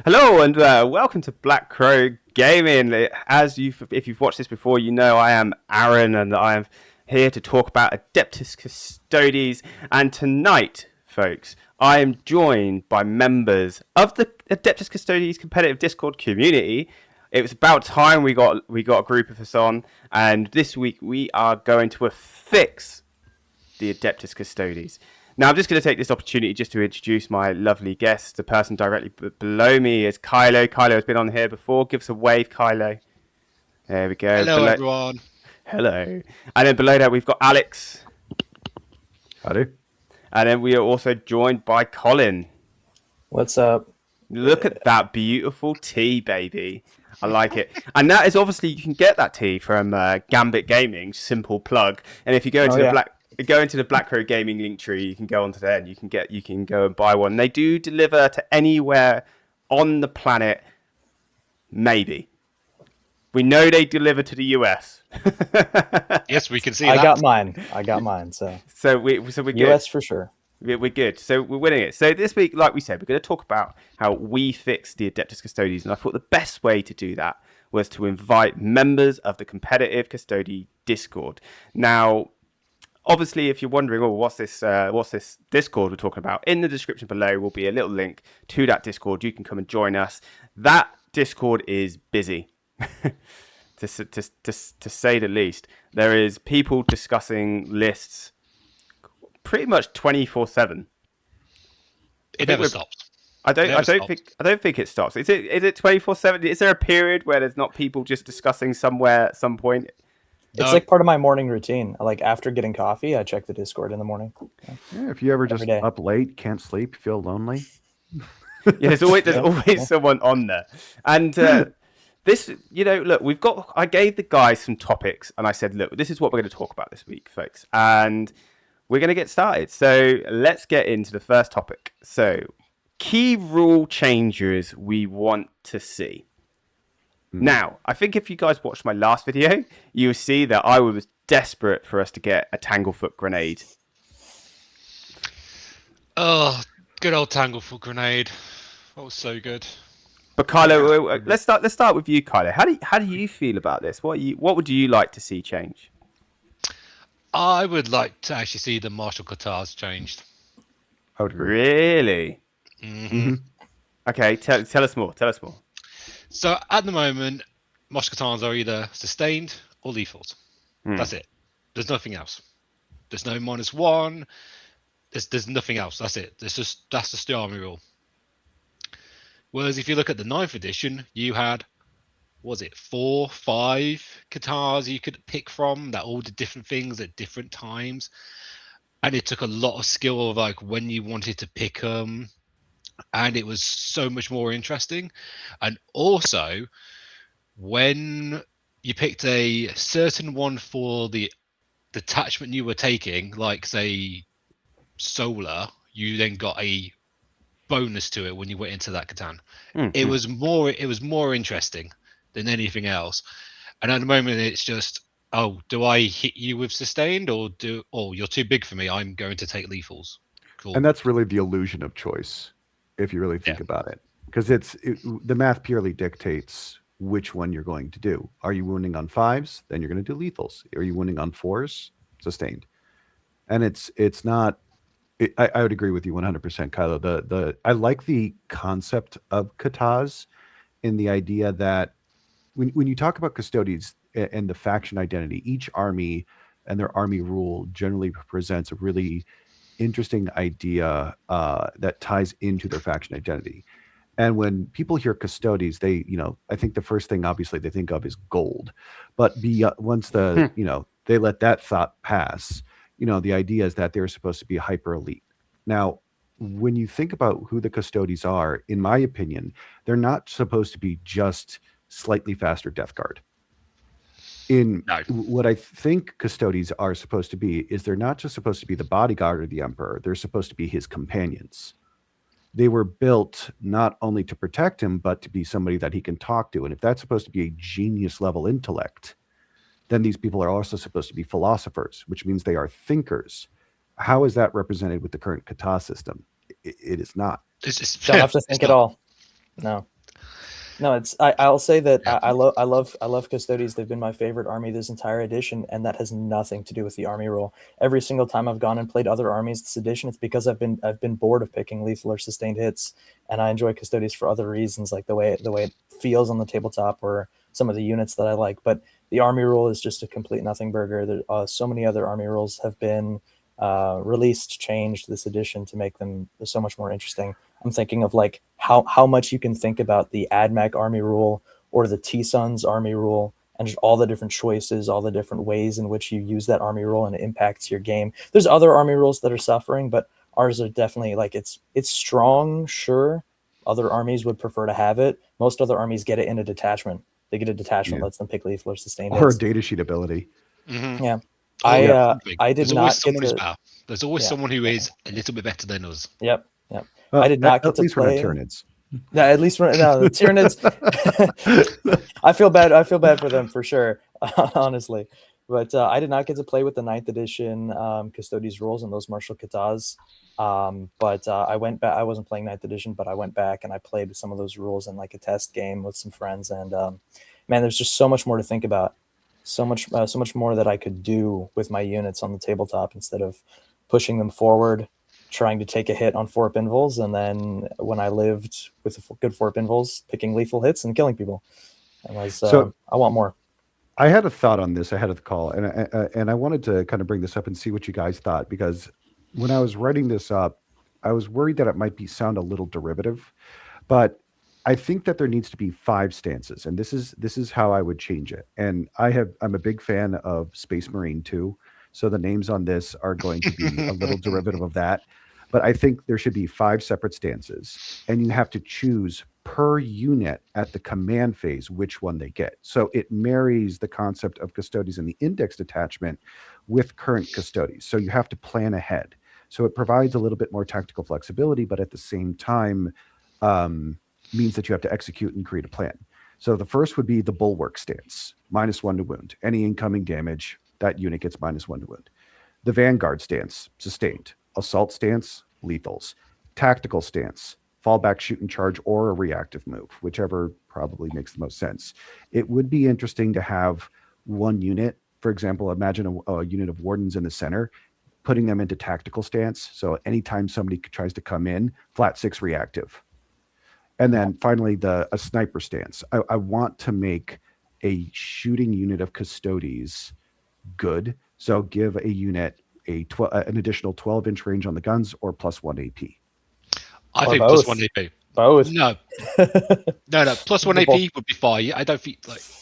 Hello and welcome to Black Crow Gaming. If you've watched this before, you know I am Aaron and I am here to talk about Adeptus Custodes. And tonight, folks, I am joined by members of the Adeptus Custodes competitive Discord community. It was about time we got a group of us on, and this week we are going to affix the Adeptus Custodes. Now, I'm just going to take this opportunity just to introduce my lovely guest. The person directly below me is Kylo. Kylo has been on here before. Give us a wave, Kylo. There we go. Hello, everyone. Hello. And then below that, we've got Alex. Howdy. And then we are also joined by Colin. What's up? Look at that beautiful tea, baby. I like it. And that is obviously, you can get that tea from Gambit Gaming, simple plug. And if you go into the Black Crow Gaming link tree, you can go onto there and you can go and buy one. They do deliver to anywhere on the planet, maybe. We know they deliver to the US. Yes, we can see I that. got mine. So we're good. US for sure. We're good. So we're winning it. So this week, like we said, we're going to talk about how we fix the Adeptus Custodes. And I thought the best way to do that was to invite members of the competitive Custode Discord. Now, obviously, if you're wondering, what's this Discord we're talking about? In the description below will be a little link to that Discord. You can come and join us. That Discord is busy, to say the least. There is people discussing lists pretty much 24/7. It never stops. I don't think it stops. Is it 24/7? Is there a period where there's not people just discussing somewhere at some point? It's like part of my morning routine. Like after getting coffee, I check the Discord in the morning. Yeah, if you ever just up late, can't sleep, feel lonely. Yeah, there's always someone on there. And this, look, I gave the guys some topics and I said, look, this is what we're going to talk about this week, folks. And we're going to get started. So let's get into the first topic. So key rule changes we want to see. Now, I think if you guys watched my last video, you'll see that I was desperate for us to get a Tanglefoot grenade. Oh, good old Tanglefoot grenade. That was so good. But Kylo, let's start with you, Kylo. How do you feel about this? What would you like to see change? I would like to actually see the martial katars changed. I would agree. Really? Mm-hmm. Okay, tell us more. So at the moment, martial katars are either sustained or lethals. That's it. There's nothing else. There's no -1. There's nothing else. That's it. That's just the army rule. Whereas if you look at the 9th edition, you had, 4, 5 katars you could pick from that all did different things at different times, and it took a lot of skill of like when you wanted to pick them. And it was so much more interesting. And also, when you picked a certain one for the detachment you were taking, like say solar, you then got a bonus to it when you went into that Catan. It was more interesting than anything else. And at the moment, it's just, do I hit you with sustained, or you're too big for me, I'm going to take lethals. Cool. And that's really the illusion of choice, if you really think about it, because the math purely dictates which one you're going to do. Are you wounding on 5s? Then you're going to do lethals. Are you wounding on 4s? Sustained. And it's not. I would agree with you 100%, Kylo. I like the concept of katas, in the idea that when you talk about Custodes and the faction identity, each army and their army rule generally presents a really interesting idea that ties into their faction identity. And when people hear Custodes, they, I think the first thing obviously they think of is gold. But once they let that thought pass, the idea is that they're supposed to be hyper elite. Now, when you think about who the Custodes are, in my opinion, they're not supposed to be just slightly faster Death Guard. What I think Custodes are supposed to be is they're not just supposed to be the bodyguard of the Emperor, they're supposed to be his companions. They were built not only to protect him, but to be somebody that he can talk to. And if that's supposed to be a genius level intellect, then these people are also supposed to be philosophers, which means they are thinkers. How is that represented with the current kata system? It is not. Don't have to think at all. No. No, I'll say that I love Custodes. They've been my favorite army this entire edition, and that has nothing to do with the army rule. Every single time I've gone and played other armies this edition, it's because I've been bored of picking lethal or sustained hits, and I enjoy Custodes for other reasons, like the way it feels on the tabletop or some of the units that I like. But the army rule is just a complete nothing burger. There, so many other army rules have been released, changed this edition to make them so much more interesting. I'm thinking of like how much you can think about the AdMac army rule or the T-Suns army rule, and just all the different choices, all the different ways in which you use that army rule and it impacts your game. There's other army rules that are suffering, but ours are definitely like it's strong, sure. Other armies would prefer to have it. Most other armies get it in a detachment. They get a detachment, lets them pick lethal or sustained Or a hits. datasheet ability. Mm-hmm. Yeah. Oh, I did There's not always get someone who's to. better. There's always Yeah. someone who is a little bit better than us. Yep. I did not get At to least we're play. not Tyranids. No, at least when the Tyranids. I feel bad. I feel bad for them for sure, honestly. But I did not get to play with the 9th edition Custodes rules and those martial katas. But I went back. I wasn't playing 9th edition, but I went back and I played with some of those rules in like a test game with some friends. And man, there's just so much more to think about. So much more that I could do with my units on the tabletop instead of pushing them forward, trying to take a hit on 4 pinvolls, and then when I lived with good 4 pinvolls, picking lethal hits and killing people. And I want more. I had a thought on this ahead of the call, and I wanted to kind of bring this up and see what you guys thought, because when I was writing this up, I was worried that it might sound a little derivative, but I think that there needs to be 5 stances, and this is how I would change it. And I'm a big fan of Space Marine 2, so the names on this are going to be a little derivative of that. But I think there should be 5 separate stances, and you have to choose per unit at the command phase which one they get. So it marries the concept of Custodes and the indexed attachment with current Custodes. So you have to plan ahead. So it provides a little bit more tactical flexibility, but at the same time means that you have to execute and create a plan. So the first would be the Bulwark stance, -1 to wound. Any incoming damage, that unit gets -1 to wound. The Vanguard stance, sustained. Assault stance, lethals. Tactical stance, fallback, shoot and charge, or a reactive move, whichever probably makes the most sense. It would be interesting to have one unit, for example, imagine a unit of Wardens in the center, putting them into tactical stance. So anytime somebody tries to come in, flat 6 reactive. And then finally, a sniper stance. I want to make a shooting unit of Custodes good. So give a unit an additional 12-inch range on the guns, or +1 AP. I Or think both. +1 AP. Both. No, +1 AP would be fine. I don't think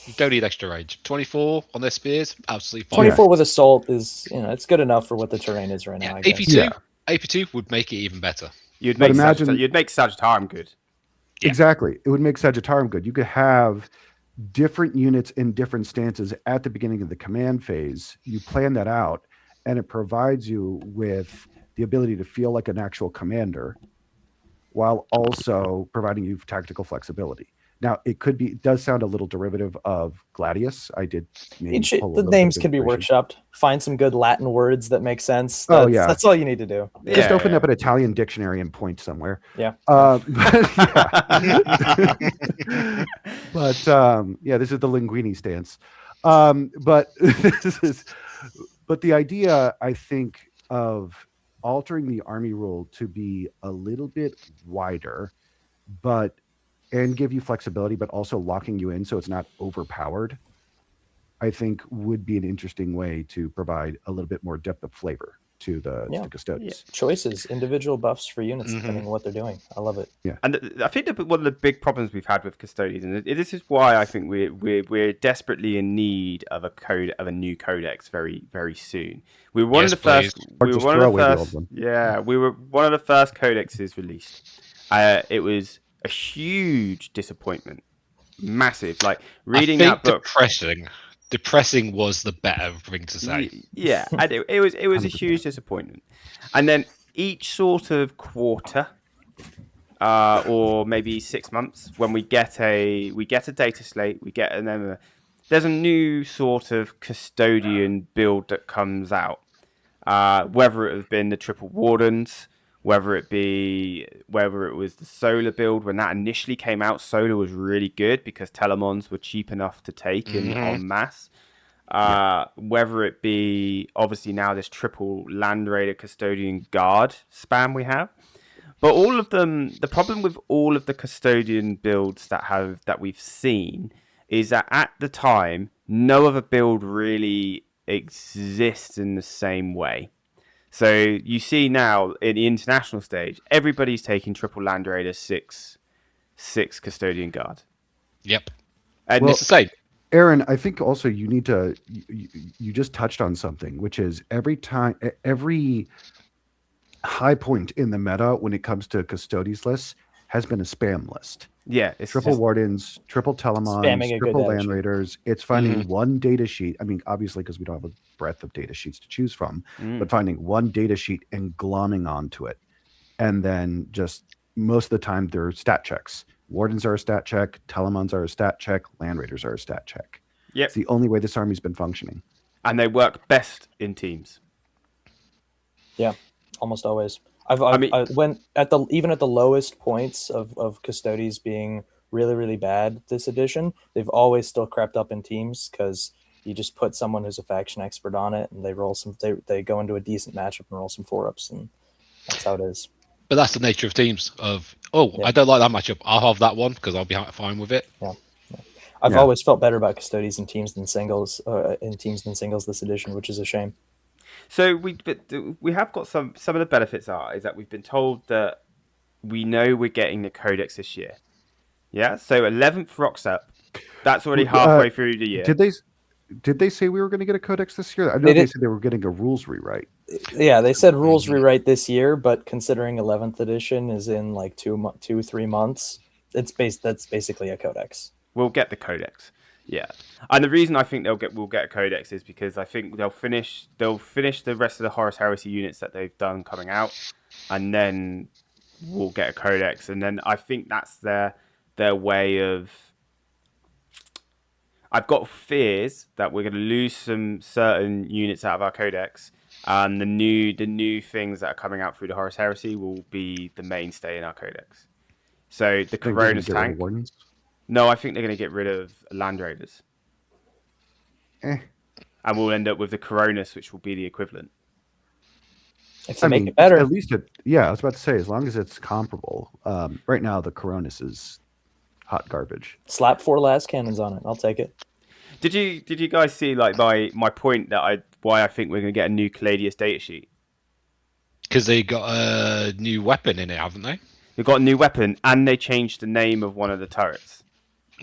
you don't need extra range. 24 on their spears, absolutely fine. 24 with assault is, it's good enough for what the terrain is right now. I guess. AP2, AP2 would make it even better. You'd make Sagittarium good. Yeah. Exactly. It would make Sagittarium good. You could have different units in different stances at the beginning of the command phase. You plan that out, and it provides you with the ability to feel like an actual commander while also providing you tactical flexibility. Now, it does sound a little derivative of Gladius. I did the names can be workshopped. Find some good Latin words that make sense. That's all you need to do. Just open up an Italian dictionary and point somewhere. Yeah. But this is the Linguini stance. But the idea, I think, of altering the army rule to be a little bit wider, and give you flexibility, but also locking you in so it's not overpowered, I think would be an interesting way to provide a little bit more depth of flavor to the Custodes. Choices, individual buffs for units, depending on what they're doing. I love it. Yeah, and I think one of the big problems we've had with Custodes, and this is why I think we're desperately in need of a new codex very, very soon. We were one of the first. We were one of the first. Yeah, we were one of the first codexes released. It was a huge disappointment, massive. Like reading that book. Depressing was the better thing to say. Yeah, and it was a huge disappointment. And then each sort of quarter, or maybe 6 months, when we get a data slate, there's a new sort of custodian build that comes out. Whether it have been the Triple Wardens, whether it was the solar build. When that initially came out, solar was really good because Telemons were cheap enough to take in en masse. Whether it be obviously now this triple Land Raider Custodian Guard spam we have. But all of them, the problem with all of the custodian builds that we've seen is that at the time, no other build really exists in the same way. So you see now in the international stage, everybody's taking triple Land Raider 6 custodian guard. Yep. And it's the same. Aaron, I think also you need to, you just touched on something, which is every high point in the meta when it comes to Custodes lists has been a spam list. Yeah, it's triple Wardens, triple Telemons, triple Land Raiders. It's finding one data sheet. I mean, obviously, because we don't have a breadth of data sheets to choose from, but finding one data sheet and glomming onto it. And then just most of the time, they're stat checks. Wardens are a stat check. Telemons are a stat check. Land Raiders are a stat check. Yep. It's the only way this army's been functioning. And they work best in teams. Yeah. Almost always. When even at the lowest points of Custodes being really, really bad this edition, they've always still crept up in teams because you just put someone who's a faction expert on it and they roll they go into a decent matchup and roll some 4-ups, and that's how it is. But that's the nature of teams. I don't like that matchup. I'll have that one because I'll be fine with it. Yeah. I've always felt better about Custodes in teams than singles this edition, which is a shame. So we have got some of the benefits is that we've been told that we know we're getting the Codex this year. Yeah, so 11th rocks up. That's already halfway through the year. Did they say we were going to get a Codex this year? I know they said they were getting a rules rewrite. Yeah, they said rules rewrite this year, but considering 11th edition is in like 2-3 months, that's basically a Codex. We'll get the Codex. Yeah, and the reason I think we'll get a Codex is because I think they'll finish the rest of the Horus Heresy units that they've done coming out, and then we'll get a Codex, and then I think that's their way of. I've got fears that we're going to lose some certain units out of our Codex, and the new things that are coming out through the Horus Heresy will be the mainstay in our Codex. So the Coronas tank. No, I think they're going to get rid of Land Raiders. And we'll end up with the Coronas, which will be the equivalent. If they make it better. At least I was about to say, as long as it's comparable. Right now, the Coronas is hot garbage. Slap 4 las cannons on it. I'll take it. Did you guys see like my point that why I think we're going to get a new Caladius datasheet? Because they got a new weapon in it, haven't they? They've got a new weapon, and they changed the name of one of the turrets.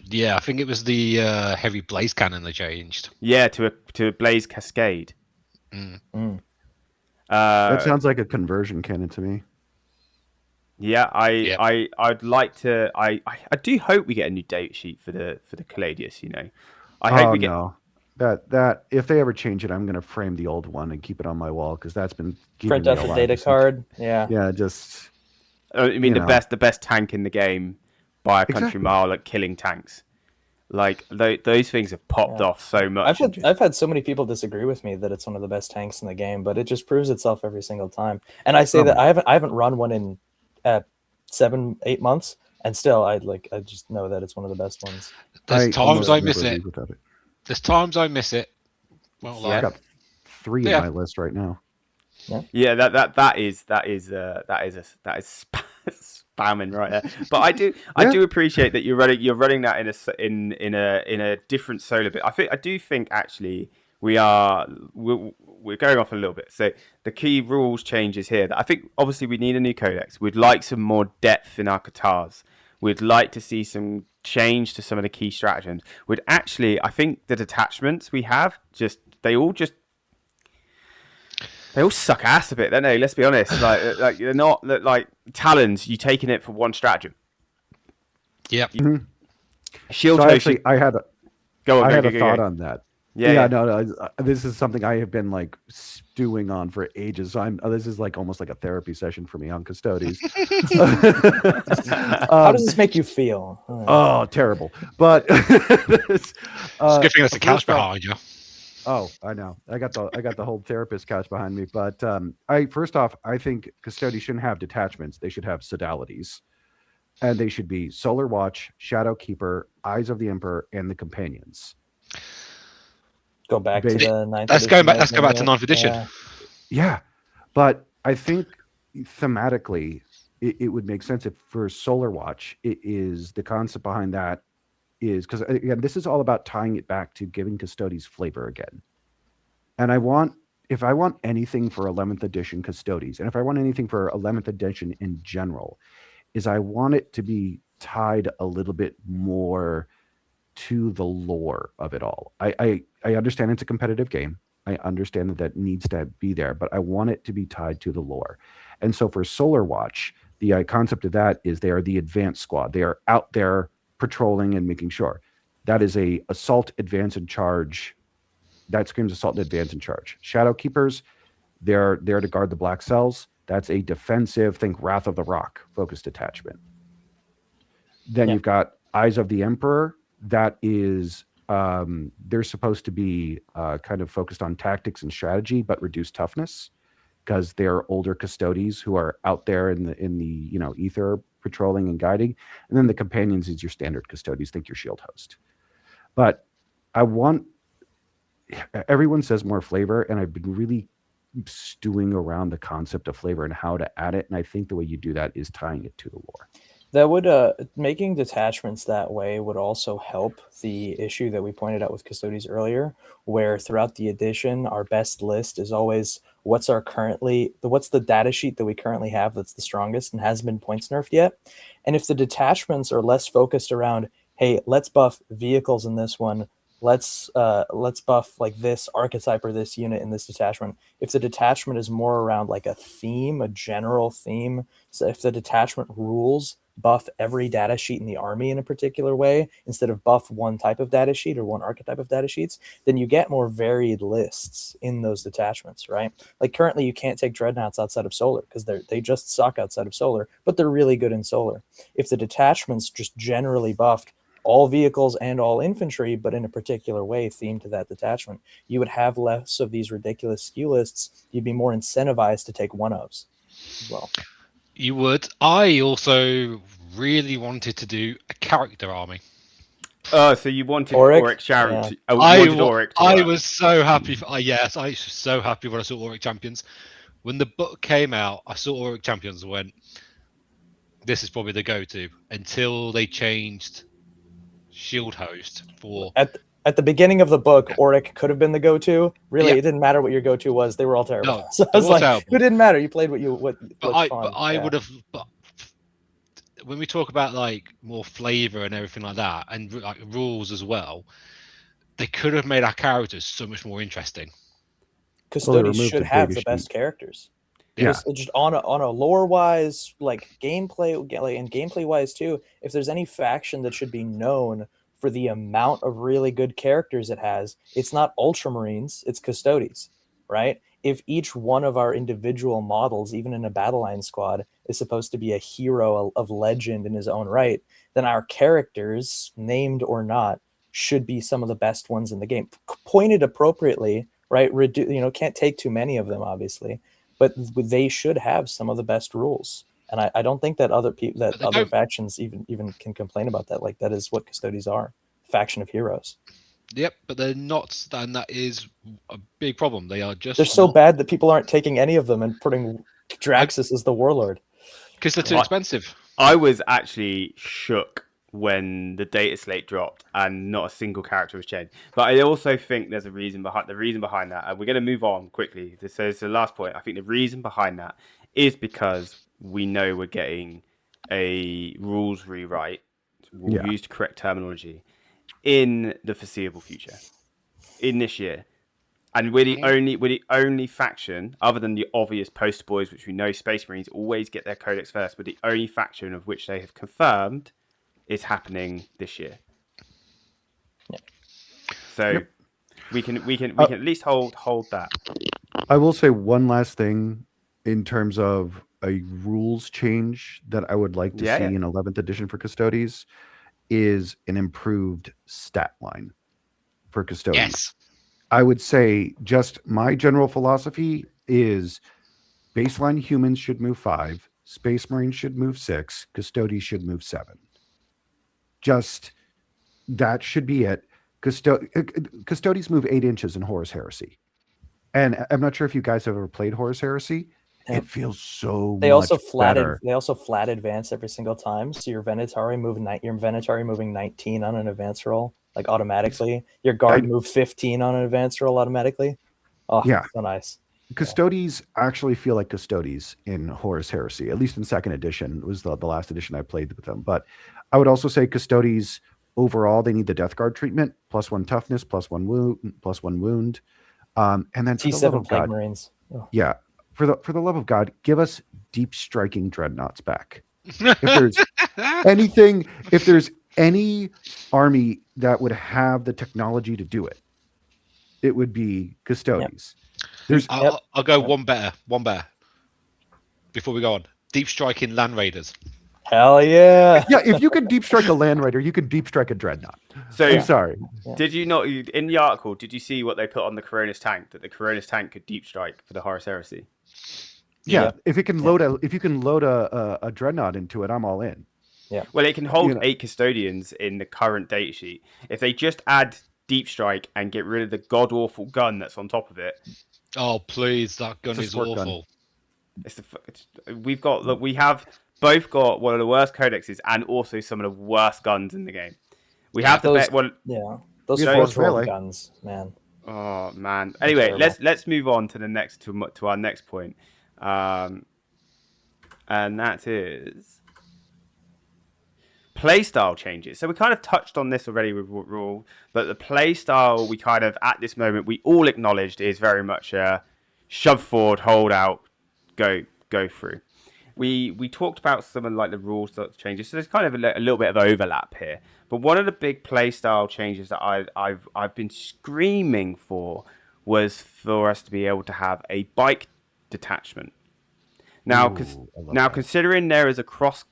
Yeah, I think it was the heavy blaze cannon they changed. Yeah, to a blaze cascade. That sounds like a conversion cannon to me. Yeah, I'd like to. I do hope we get a new date sheet for the Caladius. You know, I hope we get. No. That if they ever change it, I'm going to frame the old one and keep it on my wall because that's been print out the data card. Yeah, just. I mean, the best tank in the game by a country mile at killing tanks. Like those things have popped off so much. I've had so many people disagree with me that it's one of the best tanks in the game, but it just proves itself every single time. And I say that I haven't run one in 7-8 months, and still I just know that it's one of the best ones. There's times I miss it. There's times I miss it. Well, I got 3 on my list right now. Yeah, that is spamming right there. But I do appreciate that you're running that in a different solar bit. I do think actually we're going off a little bit. So the key rules changes here that I think obviously we need a new codex. We'd like some more depth in our Qatars. We'd like to see some change to some of the key stratagems. I think the detachments we have they all suck ass a bit, don't they? Let's be honest. Like they're not like Talons. You taking it for one stratagem. Yeah. Shield. So actually, I had a thought on that. Yeah. No. This is something I have been like stewing on for ages. So this is like almost like a therapy session for me on Custodes. How does this make you feel? Oh, terrible. But it's a good thing there's a couch behind you. Oh, I know. I got the whole therapist couch behind me. But first off, I think custodians shouldn't have detachments. They should have sodalities, and they should be Solar Watch, Shadow Keeper, Eyes of the Emperor, and the Companions. Go back to the ninth Let's edition. go back to 9th edition. Yeah, but I think thematically, it would make sense if for Solar Watch, it is the concept behind that is because again, this is all about tying it back to giving Custodes flavor again. And if I want anything for 11th edition Custodes, and if I want anything for 11th edition in general, is I want it to be tied a little bit more to the lore of it all. I understand it's a competitive game. I understand that needs to be there, but I want it to be tied to the lore. And so for Solar Watch, the concept of that is they are the advanced squad. They are out there patrolling and making sure. That is a assault, advance, and charge. That screams assault and advance and charge. Shadow Keepers, they're there to guard the black cells. That's a defensive, think Wrath of the Rock focused detachment. Then you've got Eyes of the Emperor. That is, they're supposed to be kind of focused on tactics and strategy, but reduced toughness because they're older Custodes who are out there in the ether patrolling and guiding. And then the Companions is your standard Custodes, think your shield host. But everyone says more flavor, and I've been really stewing around the concept of flavor and how to add it. And I think the way you do that is tying it to the lore. That would making detachments that way would also help the issue that we pointed out with Custodes earlier, where throughout the edition, our best list is always what's the data sheet that we currently have that's the strongest and hasn't been points nerfed yet. And if the detachments are less focused around, hey, let's buff vehicles in this one, let's buff like this archetype or this unit in this detachment. If the detachment is more around like a theme, a general theme, so if the detachment rules buff every data sheet in the army in a particular way instead of buff one type of data sheet or one archetype of data sheets, then you get more varied lists in those detachments, right? Like currently you can't take dreadnoughts outside of solar because they just suck outside of solar, but they're really good in solar. If the detachments just generally buffed all vehicles and all infantry, but in a particular way themed to that detachment, you would have less of these ridiculous skew lists. You'd be more incentivized to take one-ofs as well. You would. I also really wanted to do a character army. Oh, so you wanted Auric Sharon? Yeah. I was so happy. Yes, I was so happy when I saw Auric Champions. When the book came out, I saw Auric Champions and went, "This is probably the go-to." Until they changed Shield Host for. At the beginning of the book, Auric could have been the go-to. Really, Yeah. It didn't matter what your go-to was; they were all terrible. No, so I was like, terrible. it didn't matter. You played what. But I would have. But when we talk about like more flavor and everything like that, and like rules as well, they could have made our characters so much more interesting. Custodes should have the best characters. Yeah. Just on a lore wise, like gameplay, and gameplay wise too. If there's any faction that should be known for the amount of really good characters it has, it's not Ultramarines, it's Custodes, right? If each one of our individual models, even in a battle line squad, is supposed to be a hero of legend in his own right, then our characters, named or not, should be some of the best ones in the game, pointed appropriately, right? Can't take too many of them, obviously, but they should have some of the best rules. And I don't think that other factions even can complain about that. Like that is what Custodes are, faction of heroes. Yep, but they're not, and that is a big problem. They're so bad that people aren't taking any of them and putting Draxus as the warlord because they're too expensive. I was actually shook when the data slate dropped and not a single character was changed. But I also think there's a reason behind that. And we're going to move on quickly. So it's the last point. I think the reason behind that is because we know we're getting a rules rewrite. We'll use the correct terminology in the foreseeable future, in this year. And we're the only faction, other than the obvious poster boys, which we know Space Marines always get their codex first, but the only faction of which they have confirmed is happening this year. Yeah. So we can at least hold that. I will say one last thing in terms of a rules change that I would like to see in 11th edition for Custodes is an improved stat line for Custodes. Yes. I would say just my general philosophy is baseline humans should move 5, Space Marines should move 6, Custodes should move 7. Just that should be it. Custodes move 8 inches in Horus Heresy. And I'm not sure if you guys have ever played Horus Heresy. Yeah. It feels so They much also better. They also flat advance every single time. So your Venatari moving 19 on an advance roll, like automatically. Your guard move 15 on an advance roll automatically. Oh, Yeah. so nice. Custodes actually feel like Custodes in Horus Heresy, at least in 2nd edition. It was the last edition I played with them. But I would also say Custodes overall, they need the Death Guard treatment, +1 toughness, +1 wound. And then for the love T7 of Plague God, Marines. Oh. yeah, for the love of God, give us deep striking dreadnoughts back. If there's anything, if there's any army that would have the technology to do it, it would be Custodes. There's I'll go one better. Before we go on, deep striking Land Raiders. Hell yeah! Yeah, if you could deep strike a Land Raider, you could deep strike a Dreadnought. So I'm sorry. Did you not in the article? Did you see what they put on the Coronis tank? That the Coronis tank could deep strike for the Horus Heresy. Yeah, if it can load if you can load a Dreadnought into it, I'm all in. Yeah. Well, it can hold 8 Custodians in the current datasheet. If they just add deep strike and get rid of the god awful gun that's on top of it. Oh please, that gun is awful. We have both got one of the worst codexes and also some of the worst guns in the game. We have those, the those force roll guns, man. Oh man. Anyway, let's move on to the next to our next point, and that is playstyle changes. So we kind of touched on this already with Rule, but the playstyle we kind of at this moment we all acknowledged is very much a shove forward, hold out, go through. We talked about some of like the rules that changes, so there's kind of a little bit of overlap here. But one of the big playstyle changes that I've been screaming for was for us to be able to have a bike detachment. Now, considering there is a cross,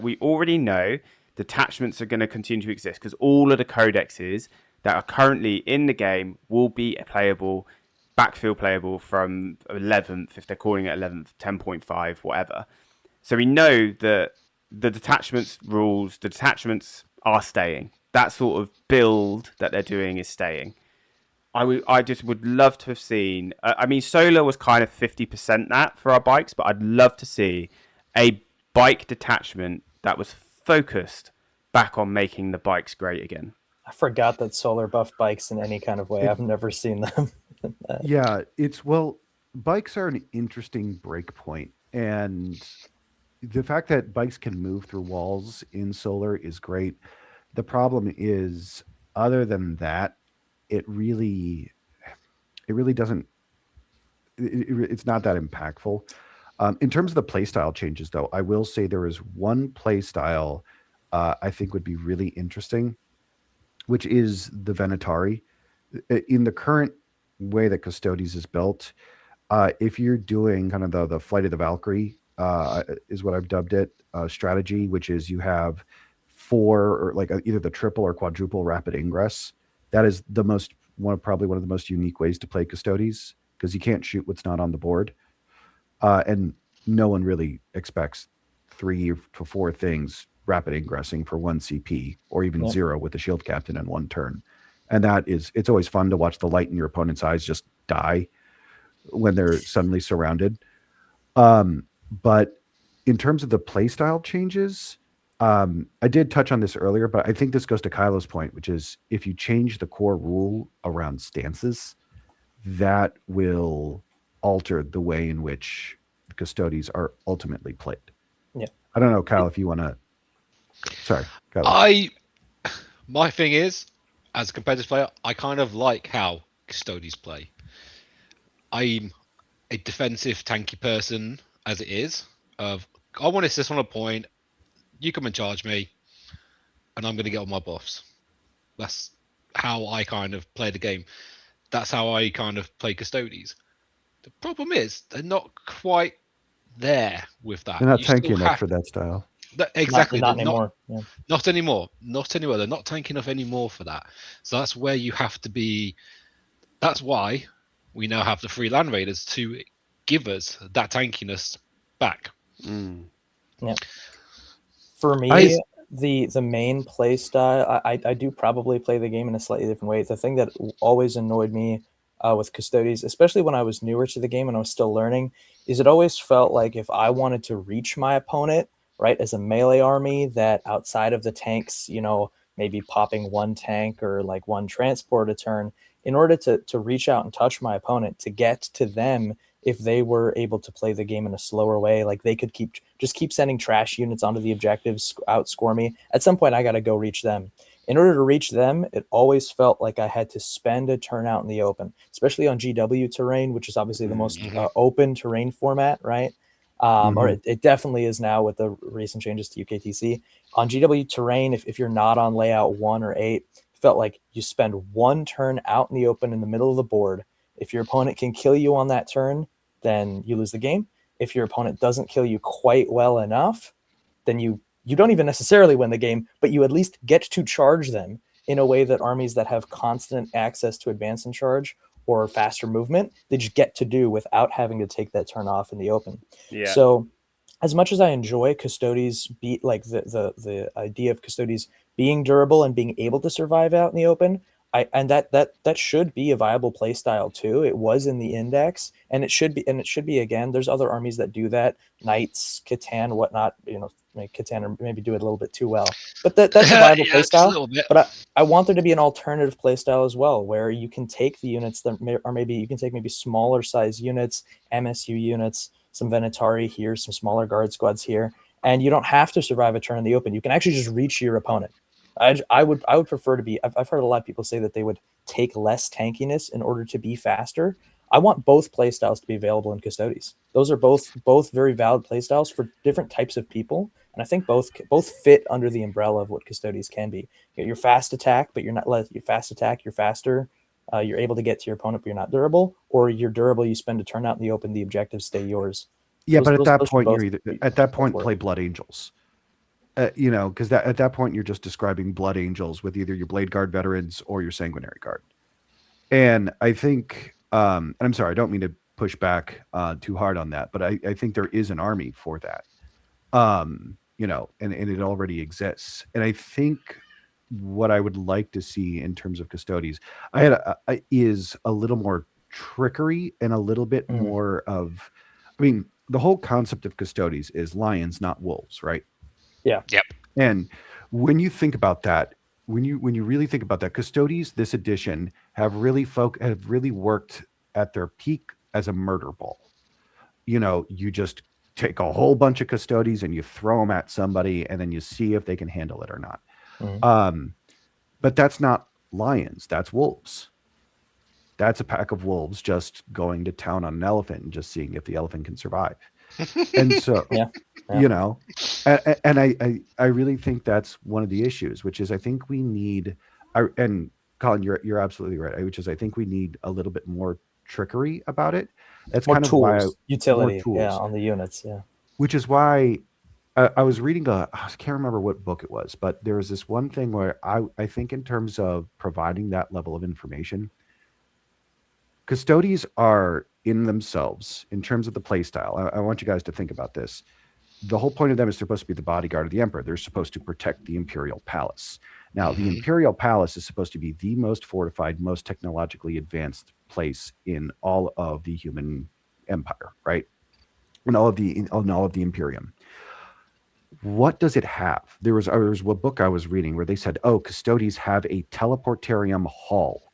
we already know detachments are going to continue to exist because all of the codexes that are currently in the game will be playable. Backfield playable from 11th, if they're calling it 11th, 10.5, whatever. So we know that the detachments rules, the detachments are staying. That sort of build that they're doing is staying. I just would love to have seen, I mean, Solar was kind of 50% that for our bikes, but I'd love to see a bike detachment that was focused back on making the bikes great again. I forgot that Solar buff bikes in any kind of way. I've never seen them. Yeah, bikes are an interesting break point, and the fact that bikes can move through walls in Solar is great. The problem is, other than that, it really doesn't. It's not that impactful. In terms of the playstyle changes, though, I will say there is one playstyle I think would be really interesting, which is the Venatari. In the current way that Custodes is built, if you're doing kind of the Flight of the Valkyrie, is what I've dubbed it, strategy, which is you have 4 or like either the triple or quadruple rapid ingress. That is probably one of the most unique ways to play Custodes, because you can't shoot what's not on the board, and no one really expects 3 to 4 things rapid ingressing for 1 CP, or even 0 with the shield captain in 1 turn. And it's always fun to watch the light in your opponent's eyes just die when they're suddenly surrounded. But in terms of the playstyle changes, I did touch on this earlier, but I think this goes to Kylo's point, which is if you change the core rule around stances, that will alter the way in which Custodes are ultimately played. Yeah. I don't know, Kyle, if you want to... Sorry, Kylo. My thing is, as a competitive player, I kind of like how Custodes play. I'm a defensive, tanky person as it is. I want to assist on a point. You come and charge me, and I'm going to get all my buffs. That's how I kind of play the game. That's how I kind of play Custodes. The problem is they're not quite there with that. They're not tanky enough for that style. Exactly. Not anymore. Not anymore. Not anymore. They're not tanky enough anymore for that. So that's where you have to be. That's why we now have the 3 land raiders to give us that tankiness back. Yeah. For me, the main play style, I do probably play the game in a slightly different way. The thing that always annoyed me with Custodes, especially when I was newer to the game and I was still learning, is it always felt like if I wanted to reach my opponent, right, as a melee army, that outside of the tanks, maybe popping one tank or like one transport a turn, in order to reach out and touch my opponent, to get to them, if they were able to play the game in a slower way, like they could keep sending trash units onto the objectives, outscore me. At some point, I got to go reach them. In order to reach them, it always felt like I had to spend a turn out in the open, especially on GW terrain, which is obviously the most open terrain format, right? Or it definitely is now with the recent changes to UKTC. On GW terrain, if you're not on layout 1 or 8, it felt like you spend one turn out in the open in the middle of the board. If your opponent can kill you on that turn, then you lose the game. If your opponent doesn't kill you quite well enough, then you don't even necessarily win the game, but you at least get to charge them in a way that armies that have constant access to advance and charge or faster movement, they just get to do without having to take that turn off in the open. Yeah. So as much as I enjoy Custodes, like the idea of Custodes being durable and being able to survive out in the open, that should be a viable play style too. It was in the index, and it should be again. There's other armies that do that, Knights, Catan, whatnot. Catan or maybe do it a little bit too well, but that's a viable play style. But I want there to be an alternative play style as well, where you can take the units that or maybe you can take maybe smaller size units, MSU units, some Venatari here, some smaller guard squads here, and you don't have to survive a turn in the open. You can actually just reach your opponent. I would prefer to be. I've heard a lot of people say that they would take less tankiness in order to be faster. I want both playstyles to be available in Custodes. Those are both very valid playstyles for different types of people, and I think both fit under the umbrella of what Custodes can be. You're fast attack, but you're not less. You're fast attack. You're faster. You're able to get to your opponent, but you're not durable. Or you're durable. You spend a turn out in the open. The objectives stay yours. Yeah, but at that point, play Blood Angels. Because at that point you're just describing Blood Angels with either your Blade Guard veterans or your Sanguinary Guard. And I think, and I'm sorry, I don't mean to push back too hard on that, but I think there is an army for that, and it already exists. And I think what I would like to see in terms of Custodes, is a little more trickery and a little bit more of, the whole concept of Custodes is lions, not wolves, right? Yeah. Yep. And when you think about that, when you really think about that, Custodes this edition have really worked at their peak as a murder ball. You just take a whole bunch of Custodes and you throw them at somebody, and then you see if they can handle it or not. But that's not lions. That's wolves. That's a pack of wolves just going to town on an elephant and just seeing if the elephant can survive. And so, and I really think that's one of the issues, which is I think we need, and Colin, you're absolutely right, which is I think we need a little bit more trickery about it. That's more kind tools, of why utility, on the units, Which is why I was reading I can't remember what book it was, but there was this one thing where I think in terms of providing that level of information, Custodes are in themselves, in terms of the play style. I want you guys to think about this. The whole point of them is supposed to be the bodyguard of the emperor. They're supposed to protect the imperial palace. Now, the imperial palace is supposed to be the most fortified, most technologically advanced place in all of the human empire, right? In all of the Imperium. What does it have? There was a book I was reading where they said, Custodes have a teleportarium hall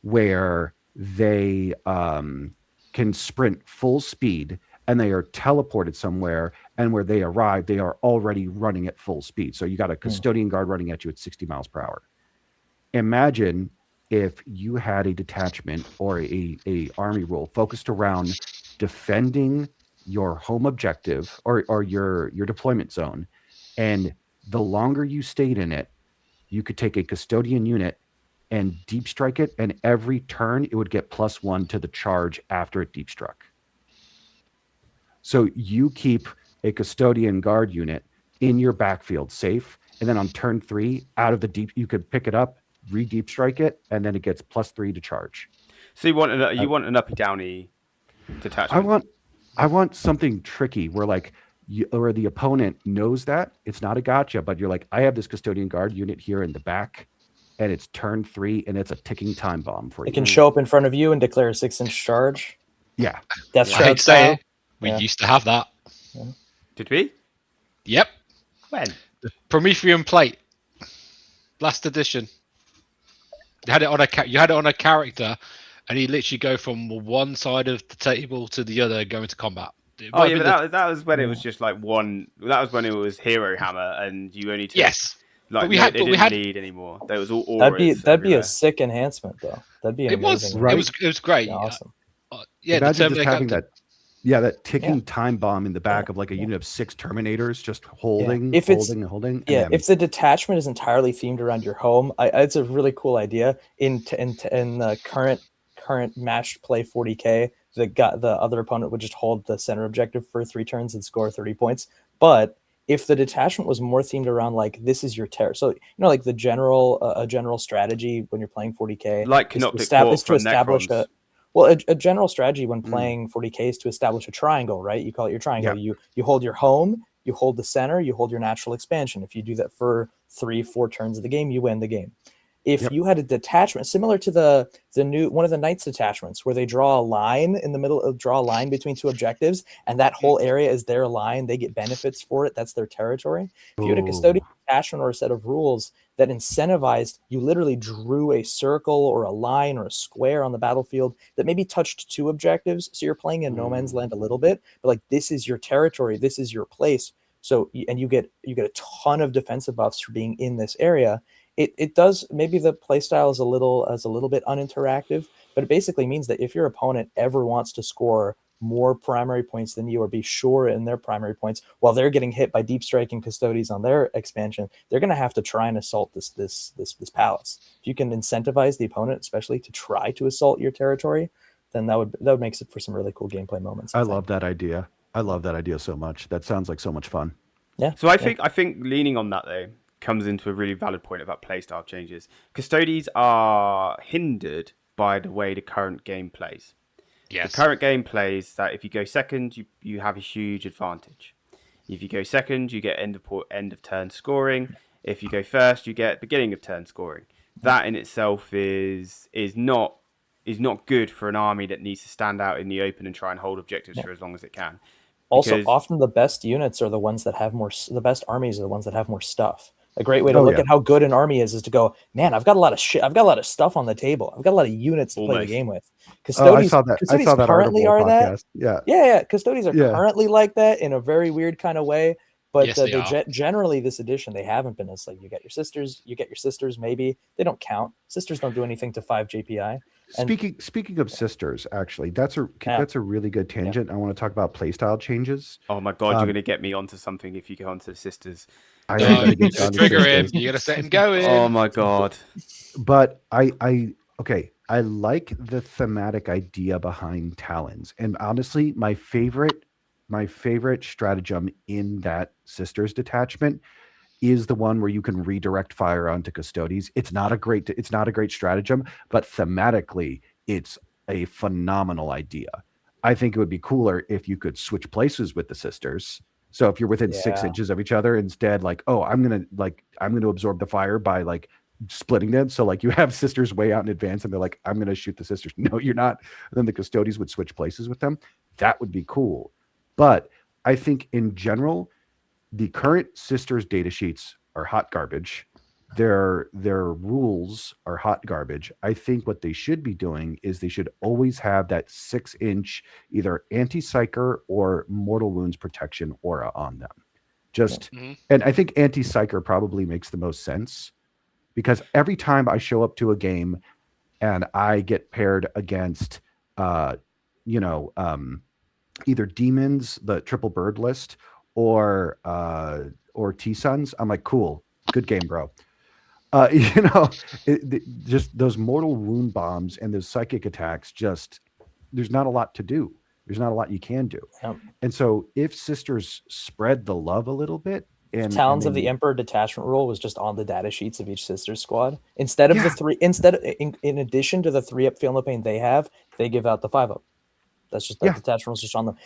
where they can sprint full speed, and they are teleported somewhere, and where they arrive, they are already running at full speed. So you got a custodian guard running at you at 60 miles per hour. Imagine if you had a detachment or a army rule focused around defending your home objective or your deployment zone, and the longer you stayed in it, you could take a custodian unit and deep strike it, and every turn it would get +1 to the charge after it deep struck. So you keep a custodian guard unit in your backfield safe, and then on turn 3, out of the deep, you could pick it up, re-deep strike it, and then it gets +3 to charge. So you want an uppy downy detachment? I want something tricky where like where the opponent knows that it's not a gotcha, but you're like, I have this custodian guard unit here in the back, and it's turn 3, and it's a ticking time bomb for It you. can show up in front of you and declare a 6-inch charge. Yeah, Death I hate Shroud to say style. it, we Yeah. used to have that. Did we? Yep, When? Promethean plate, last edition. You had it on a character, and he literally go from one side of the table to the other, going to combat. Oh yeah, but that was when it was just like one. That was when it was Hero Hammer, and you only took. Yes, Like they didn't need anymore. There was all auras. That'd be a sick enhancement though. That'd be an amazing. right? It was great. Yeah, awesome. Yeah, imagine the just having captain. that ticking time bomb in the back of like a unit of 6 Terminators, just holding, holding. Yeah, if the detachment is entirely themed around your home, it's a really cool idea. In the current matched play 40k, the other opponent would just hold the center objective for 3 turns and score 30 points. But if the detachment was more themed around like this is your terror, so like the general a general strategy when you're playing 40k, like Canoptic Court from establish Necrons. a general strategy when playing 40k is to establish a triangle, right? You call it your triangle. Yeah. You hold your home, you hold the center, you hold your natural expansion. If you do that for 3-4 turns of the game, you win the game. If you had a detachment similar to the new one of the Knights detachments where they draw a line in the middle, draw a line between 2 objectives, and that whole area is their line, they get benefits for it. That's their territory. If you had a custodian detachment or a set of rules that incentivized, you literally drew a circle or a line or a square on the battlefield that maybe touched 2 objectives. So you're playing in no man's land a little bit, but like this is your territory, this is your place. So and you get a ton of defensive buffs for being in this area. It does, maybe the playstyle is a little bit uninteractive, but it basically means that if your opponent ever wants to score more primary points than you or be sure in their primary points while they're getting hit by deep striking Custodes on their expansion, they're going to have to try and assault this palace. If you can incentivize the opponent, especially to try to assault your territory, then that would make it for some really cool gameplay moments. I love that idea. I love that idea so much. That sounds like so much fun. Yeah. So I think leaning on that though comes into a really valid point about playstyle changes. Custodes are hindered by the way the current game plays. Yes. The current game plays that if you go second, you have a huge advantage. If you go second, you get end of turn scoring. If you go first, you get beginning of turn scoring. That in itself is not good for an army that needs to stand out in the open and try and hold objectives for as long as it can. Also, often the best units are the ones that have more. The best armies are the ones that have more stuff. A great way to look at how good an army is to go, man, I've got a lot of shit. I've got a lot of stuff on the table. I've got a lot of units to play the game with. Custodes, I saw that currently are podcast. that. Yeah. Custodes are currently like that in a very weird kind of way. But yes, generally, this edition, they haven't been. It's like you get your sisters, maybe. They don't count. Sisters don't do anything to 5 JPI. Speaking of sisters, actually, that's a really good tangent. I want to talk about playstyle changes. Oh my god, you're going to get me onto something if you go onto the sisters. I know. Trigger him. You got to set him going. Oh my god. But I like the thematic idea behind Talons, and honestly, my favorite stratagem in that sisters detachment is the one where you can redirect fire onto Custodes. It's not a great stratagem, but thematically, it's a phenomenal idea. I think it would be cooler if you could switch places with the sisters. So if you're within 6 inches of each other, instead, like, oh, I'm gonna absorb the fire by like splitting them. So like you have sisters way out in advance, and they're like, I'm gonna shoot the sisters. No, you're not. And then the Custodes would switch places with them. That would be cool. But I think in general, the current sisters data sheets are hot garbage. Their rules are hot garbage. I think what they should be doing is they should always have that 6-inch either anti-psyker or mortal wounds protection aura on them. And I think anti-psyker probably makes the most sense, because every time I show up to a game and I get paired against either demons, the triple bird list, or T-Suns, I'm like, cool, good game, bro. Just those mortal wound bombs and those psychic attacks, there's not a lot to do. There's not a lot you can do. And so if sisters spread the love a little bit, And Talons of then the Emperor detachment rule was just on the data sheets of each sister squad. Instead of the three, in addition to the 3-up Feel No Pain they have, they give out the 5-up. That's just that detachment rules just on them.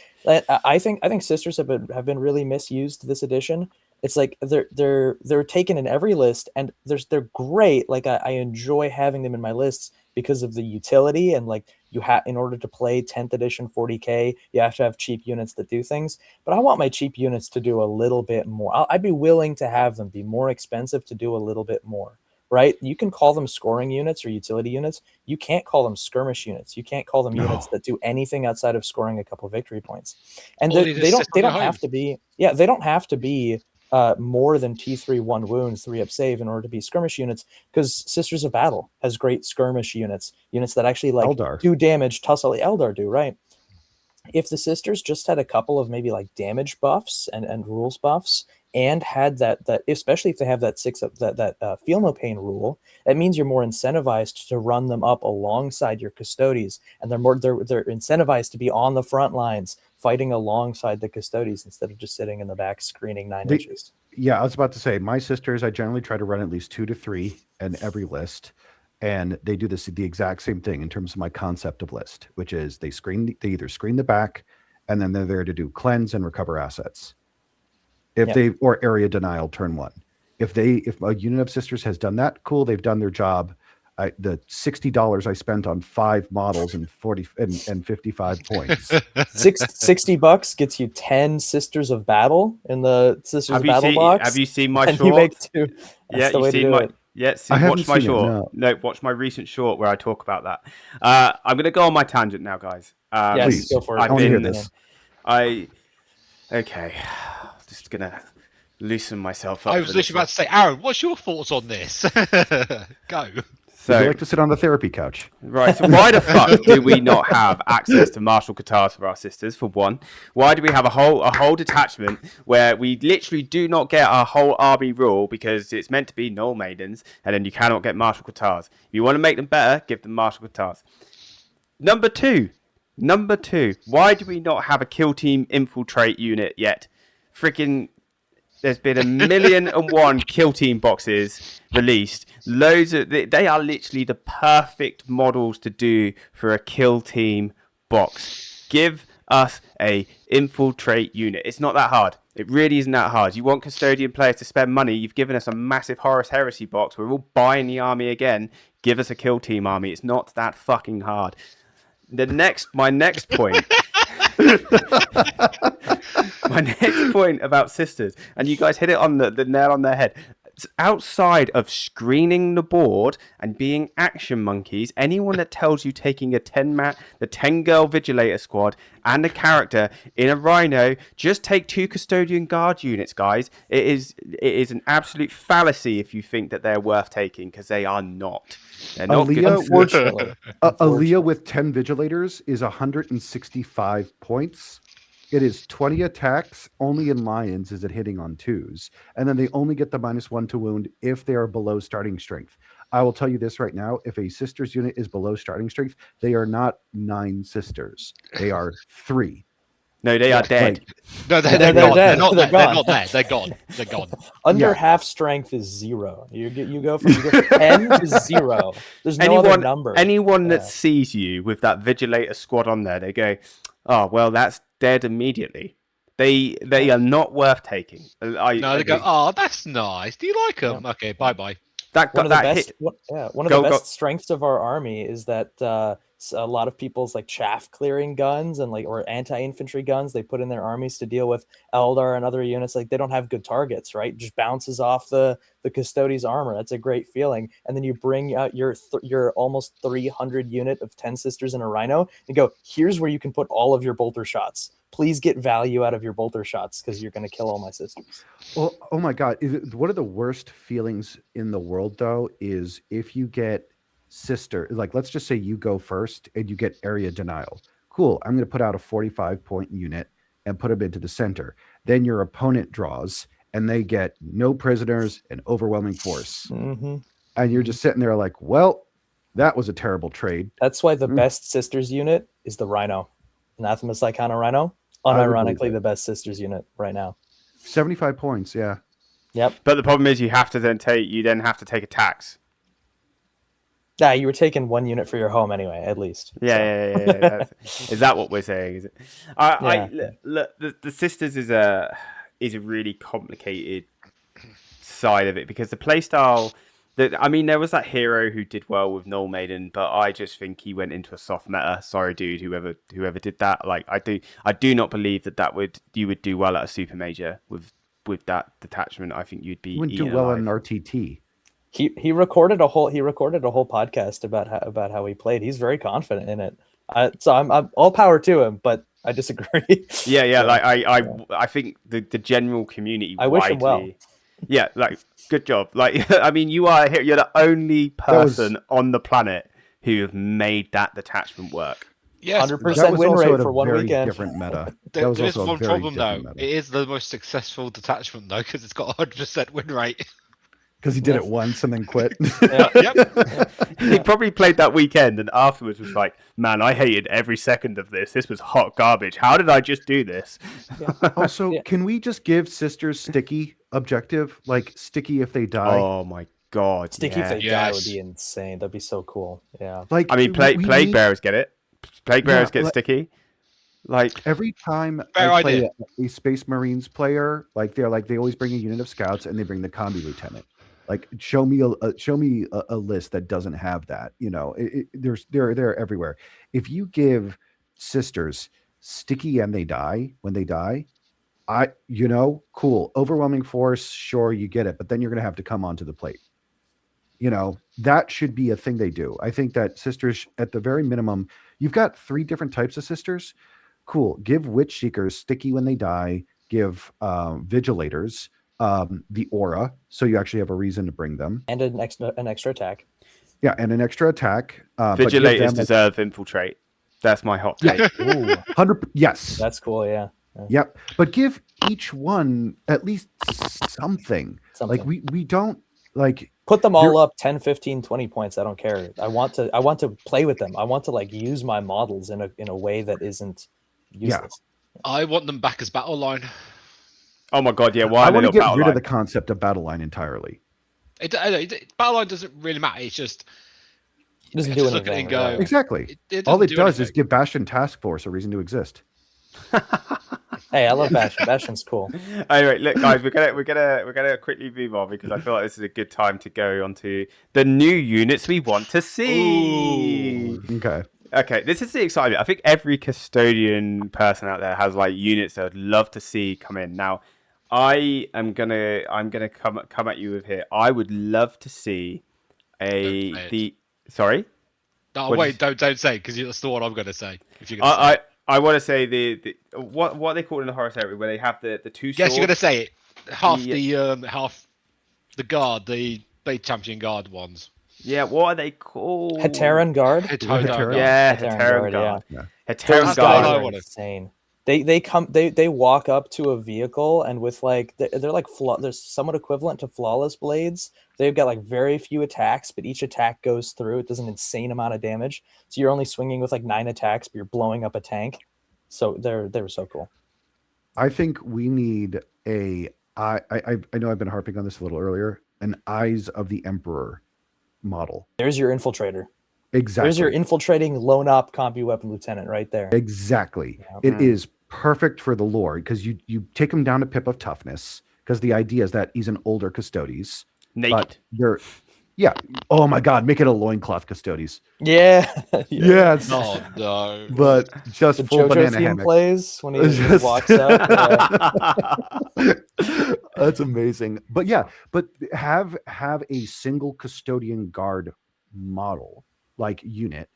I think sisters have been really misused this edition. It's like they're taken in every list, and they're great. Like I enjoy having them in my lists because of the utility, and like you have, in order to play 10th edition 40k, you have to have cheap units that do things. But I want my cheap units to do a little bit more. I'd be willing to have them be more expensive to do a little bit more. Right? You can call them scoring units or utility units. You can't call them skirmish units. You can't call them units that do anything outside of scoring a couple victory points. And they don't have to be. Yeah, they don't have to be more than T3 1 wounds, 3-up save in order to be skirmish units, because Sisters of Battle has great skirmish units that actually like Eldar. do damage. Tussle Eldar do, right? If the sisters just had a couple of maybe like damage buffs and rules buffs, and had that especially if they have that 6-up that Feel No Pain rule, that means you're more incentivized to run them up alongside your Custodes, and they're incentivized to be on the front lines fighting alongside the Custodes instead of just sitting in the back screening 9 inches. Yeah, I was about to say, my sisters, I generally try to run at least 2 to 3 in every list. And they do the exact same thing in terms of my concept of list, which is they either screen the back, and then they're there to do cleanse and recover assets. Or area denial turn 1. If a unit of sisters has done that, cool, they've done their job. The $60 I spent on 5 models and 55 points. $60 gets you 10 Sisters of Battle in the Sisters of Battle box. Have you seen my and short? You make 2. That's the way to do it. Yes, watch my short. No, watch my recent short where I talk about that. I'm going to go on my tangent now, guys. Yes, go for it. I want to hear this. Okay, just going to loosen myself up. I was literally about to say, Aaron, what's your thoughts on this? Go. So, would you like to sit on the therapy couch? Right, so why the fuck do we not have access to martial katars for our sisters, for one? Why do we have a whole detachment where we literally do not get our whole army rule because it's meant to be null maidens, and then you cannot get martial katars? If you want to make them better, give them martial katars. Number two, why do we not have a kill team infiltrate unit yet? Freaking... There's been 1,000,001 kill team boxes released. They are literally the perfect models to do for a kill team box. Give us a infiltrate unit. It's not that hard. It really isn't that hard. You want custodian players to spend money. You've given us a massive Horus Heresy box. We're all buying the army again. Give us a kill team army. It's not that fucking hard. My next point. My next point about sisters, and you guys hit it on the nail on their head. It's outside of screening the board and being action monkeys, anyone that tells you taking the 10-girl Vigilator squad and a character in a Rhino, just take 2 custodian guard units, guys. It is an absolute fallacy if you think that they're worth taking, because they are not. They're not good. Unfortunately. Aaliyah with 10 Vigilators is 165 points. It is 20 attacks. Only in Lions is it hitting on 2s. And then they only get the -1 to wound if they are below starting strength. I will tell you this right now. If a sisters unit is below starting strength, they are not 9 sisters. They are 3. No, they are dead. No, they're They're gone. dead. They're They're not there. They're gone. They're gone. Under half strength is 0. You go from 10 to 0. There's no other number. Anyone that sees you with that Vigilator squad on there, they go, "Oh, well, that's dead immediately." They are not worth taking. They go, "Oh, that's nice. Do you like them?" Yeah. Okay, bye. One of the best strengths of our army is that a lot of people's like chaff clearing guns and or anti-infantry guns they put in their armies to deal with Eldar and other units, like they don't have good targets, right? It just bounces off the Custodes armor. That's a great feeling. And then you bring out your almost 300 unit of 10 sisters in a Rhino and go, here's where you can put all of your bolter shots. Please get value out of your bolter shots because you're going to kill all my sisters. Well, oh my God. One of the worst feelings in the world, though, is if you get sister, like let's just say you go first and you get area denial. Cool. I'm going to put out a 45-point unit and put them into the center. Then your opponent draws and they get no prisoners and overwhelming force. Mm-hmm. And you're just sitting there like, well, that was a terrible trade. That's why the best sisters unit is the Rhino. Anathema Psychono Rhino. Unironically, the best sisters unit right now. 75 points, yeah. Yep. But the problem is you have to then take a tax. Yeah, you were taking 1 unit for your home anyway, at least. Yeah. Is that what we're saying? Is it? Yeah. Look, the sisters is a really complicated side of it because the playstyle. I mean, there was that hero who did well with Null Maiden, but I just think he went into a soft meta. Sorry, dude, whoever did that. Like, I do not believe that you would do well at a super major with that detachment. I think you'd be You wouldn't do eaten well alive. in an RTT. He recorded a whole podcast about how he played. He's very confident in it. So I'm all power to him, but I disagree. Yeah. Like I think the general community I wish him well. widely. Yeah, like good job. Like I mean, you're the only person on the planet who have made that detachment work. Yes, 100% That was win also rate at a for one very weekend. different meta. There was is also a one very problem though. different meta. It is the most successful detachment though, because it's got 100% win rate. Because he did it once and then quit. Yep. He probably played that weekend and afterwards was like, "Man, I hated every second of this. This was hot garbage. How did I just do this?" Also, Yeah. can we just give sisters sticky objective? Like sticky if they die? Oh my god! Sticky if yeah. they die would Yes. be insane. That'd be so cool. Yeah. Like I mean, plague need- bearers get it. Plague bearers get like- sticky. Like Every time Fair I play idea. a Space Marines player, they always bring a unit of scouts and they bring the combi lieutenant. Like show me a list that doesn't have that. You know, they're everywhere. If you give sisters sticky and they die when they die, cool. Overwhelming force, sure, you get it, but then you're gonna have to come onto the plate. You know, that should be a thing they do. I think that sisters, at the very minimum, you've got 3 different types of sisters. Cool. Give witch seekers sticky when they die. Give vigilators the aura, so you actually have a reason to bring them. And an extra attack. Yeah, and an extra attack. But give vigilators them deserve infiltrate. That's my hot take. Ooh, 100. Yes. that's cool. Yeah. Yep. But give each one at least something. Something. Like we don't like. Put them all up 10, 15, 20 points. I don't care. I want to play with them. I want to like use my models in a way that isn't useless. I want them back as battle line. Oh my god! Yeah, why I are they want to not get battle rid line? of the concept of battle line entirely. Battle line doesn't really matter. It's just It doesn't you do just look at it anything. and go, yeah. Exactly. it All doesn't it do does is anything. give Bastion Task Force a reason to exist. Hey, I love Bastion. Bastion's cool. Anyway, look, guys, we're gonna quickly move on because I feel like this is a good time to go on to the new units we want to see. Okay. Okay, this is the excitement. I think every custodian person out there has like units they would love to see come in. Now, I'm gonna come at you with here. I would love to see sorry. No, What wait, did don't say because that's the one I'm going to say. If you're going to say it. I want to say the what are they called in the horror area where they have the two swords? Yes, you're going to say it. Half Yeah. the guard, the Blade Champion Guard ones. Yeah, what are they called? Heteran Guard. Heteran Guard. Yeah, Heteran Heteran Guard, Guard. yeah. Heteran Those Guys guard. Guard. I are wanted. insane. They walk up to a vehicle and with like they're like they're somewhat equivalent to flawless blades. They've got like very few attacks, but each attack goes through. It does an insane amount of damage. So you're only swinging with like 9 attacks, but you're blowing up a tank. So they were so cool. I think we need I know I've been harping on this a little earlier, an Eyes of the Emperor model. There's your infiltrator. Exactly. There's your infiltrating lone op combi weapon lieutenant right there. Exactly. Yeah. It is perfect for the lore because you take him down to pip of toughness because the idea is that he's an older Custodes. Naked. But they're oh my god, make it a loincloth Custodes. Yeah. Yes. Oh no! But just The full JoJo banana theme hammock. plays when he Just- walks up. Yeah. That's amazing. But have a single custodian guard model like unit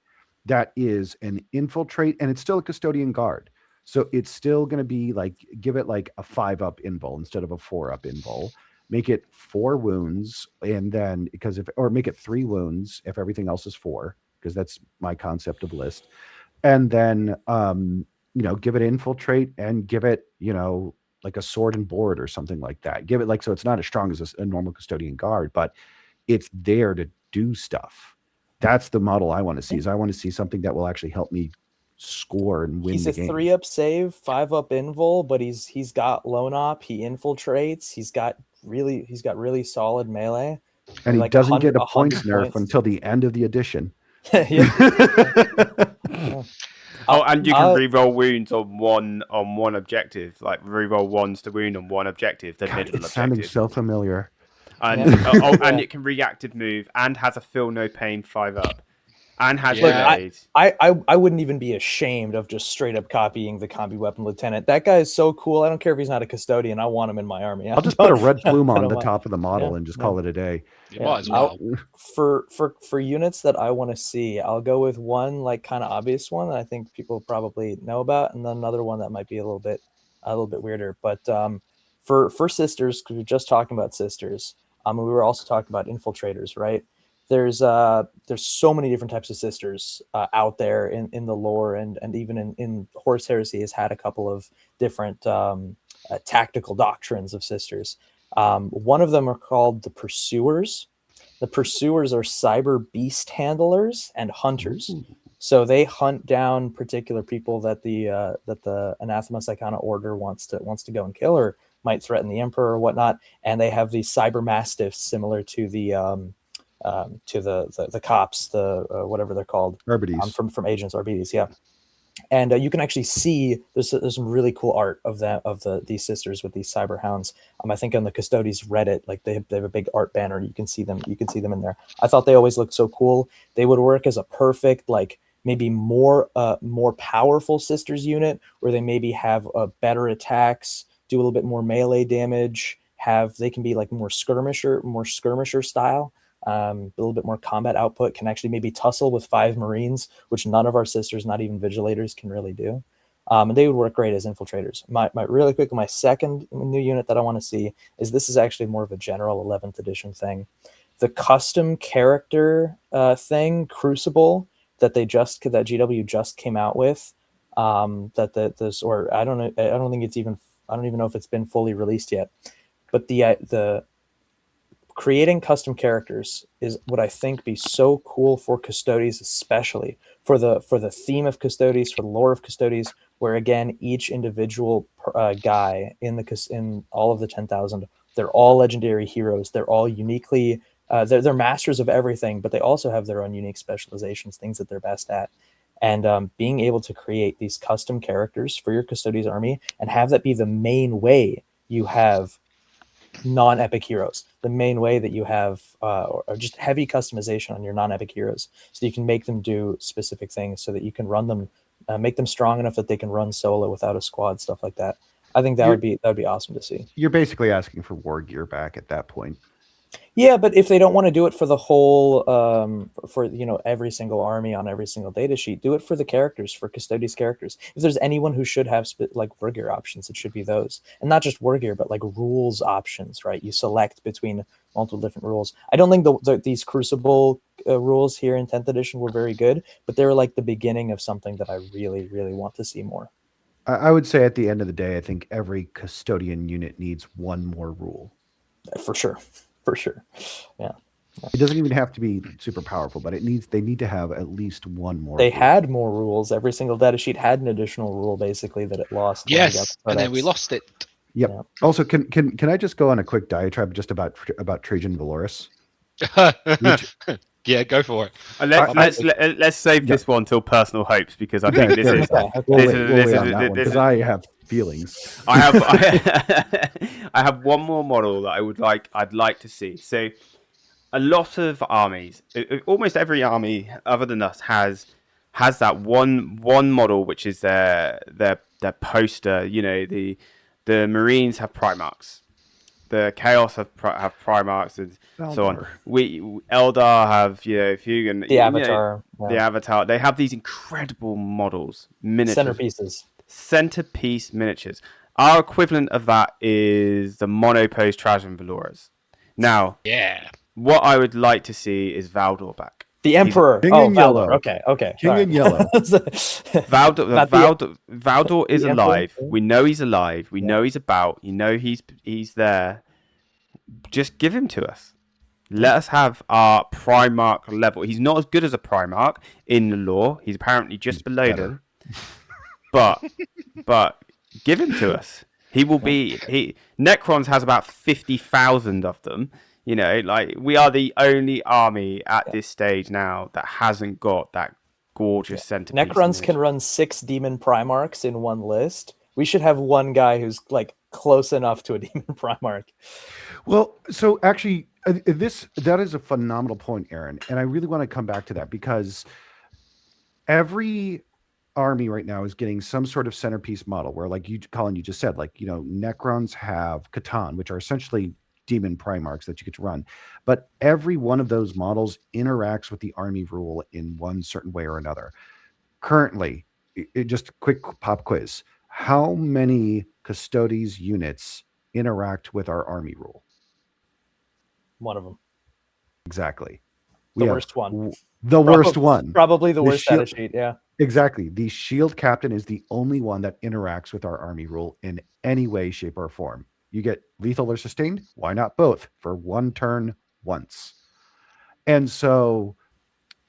that is an infiltrate, and it's still a custodian guard. So it's still going to be like, give it like a 5-up invul instead of a 4-up invul. Make it 4 wounds, and then or make it 3 wounds if everything else is 4, because that's my concept of list. And then give it infiltrate and give it like a sword and board or something like that. Give it like, so it's not as strong as a normal custodian guard, but it's there to do stuff. That's the model I want to see. Is I want to see something that will actually help me score and win He's the a game. 3-up save, 5-up invul, but he's got lone op. He infiltrates. He's got he's got really solid melee. And he like doesn't get a 100 points nerf points. until the end of the edition. Yeah. Oh, and you can re-roll wounds on one objective, like re-roll ones to wound on one objective, the God, middle it's sounding objective. so familiar. And Yeah. and it can reactive move and has a feel no pain 5-up, and has Yeah. grenade. I wouldn't even be ashamed of just straight up copying the combi weapon lieutenant. That guy is so cool. I don't care if he's not a custodian. I want him in my army. I'll just put a red plume on the top of the model Yeah, and just yeah. call it a day. You might as well. For units that I want to see, I'll go with one like kind of obvious one that I think people probably know about, and then another one that might be a little bit weirder. But for sisters, because we're just talking about sisters, we were also talking about infiltrators, right? There's so many different types of sisters out there in the lore, and even in Horus Heresy has had a couple of different tactical doctrines of sisters. One of them are called the Pursuers. The Pursuers are cyber beast handlers and hunters. Ooh. So they hunt down particular people that the Anathema Psychona order wants to go and kill, or might threaten the Emperor or whatnot. And they have these cyber mastiffs similar to the cops, whatever they're called, Arbides. from Agents Arbides, yeah. And you can actually see there's some really cool art of these sisters with these cyber hounds. I think on the Custodes Reddit, like they have a big art banner. You can see them in there. I thought they always looked so cool. They would work as a perfect, like maybe more powerful sisters unit, where they maybe have better attacks, do a little bit more melee damage. They can be like more skirmisher style. A little bit more combat output, can actually maybe tussle with 5 Marines, which none of our sisters, not even Vigilators, can really do. And they would work great as infiltrators. My second new unit that I want to see this is actually more of a general 11th edition thing. The custom character thing, Crucible, that GW just came out with. I don't even know if it's been fully released yet. But the creating custom characters is what I think be so cool for Custodes, especially for the theme of Custodes, for the lore of Custodes, where again each individual guy in all of the 10,000, they're all legendary heroes. They're all uniquely they're masters of everything, but they also have their own unique specializations, things that they're best at. And being able to create these custom characters for your Custodes army and have that be the main way you have non-epic heroes, the main way that you have or just heavy customization on your non-epic heroes, so you can make them do specific things, so that you can run them, make them strong enough that they can run solo without a squad, stuff like that. I think that would be awesome to see. You're basically asking for war gear back at that point. Yeah, but if they don't want to do it for the whole, for every single army on every single data sheet, do it for the characters, for Custodes characters. If there's anyone who should have war gear options, it should be those, and not just war gear, but like rules options, right? You select between multiple different rules. I don't think these Crucible rules here in 10th edition were very good, but they were like the beginning of something that I really, really want to see more. I would say at the end of the day, I think every custodian unit needs one more rule. For sure. Yeah. It doesn't even have to be super powerful, but they need to have at least one more. They had more rules. Every single data sheet had an additional rule, basically, that it lost. Yes, and then we lost it. Yep. Yeah. Also, can I just go on a quick diatribe just about Trajan Valoris? Yeah, go for it. Let's save this one till personal hopes, because I think this is because I have feelings. I have one more model that I'd like to see. So a lot of armies, almost every army other than us has that one model which is their poster. The Marines have Primarchs. The Chaos have Primarchs and so on. We Eldar have Fugan. The Avatar. The Avatar. They have these incredible models, miniatures. Centerpiece miniatures. Our equivalent of that is the monopose Trajan Valoris. Now, what I would like to see is Valdor back. The Emperor. King in yellow. Okay. King in yellow. Valdor is alive. We know he's alive. We know he's about. He's there. Just give him to us. Let us have our Primarch level. He's not as good as a Primarch in the lore. He's apparently just below them. But give him to us. He will be. Necrons has about 50,000 of them. You know, like we are the only army at this stage now that hasn't got that gorgeous centerpiece. Necrons can run 6 demon Primarchs in one list. We should have one guy who's like close enough to a demon Primarch. Well, so actually, that is a phenomenal point, Aaron, and I really want to come back to that because every army right now is getting some sort of centerpiece model where, like you, Colin, you just said, like, you know, Necrons have Catan, which are essentially demon Primarchs that you get to run, but every one of those models interacts with the army rule in one certain way or another. Currently, just a quick pop quiz: how many Custodes units interact with our army rule? One of them. Exactly. The worst one. The worst one. Probably the worst data sheet, yeah. Exactly. The shield captain is the only one that interacts with our army rule in any way, shape, or form. You get lethal or sustained. Why not both for one turn once? And so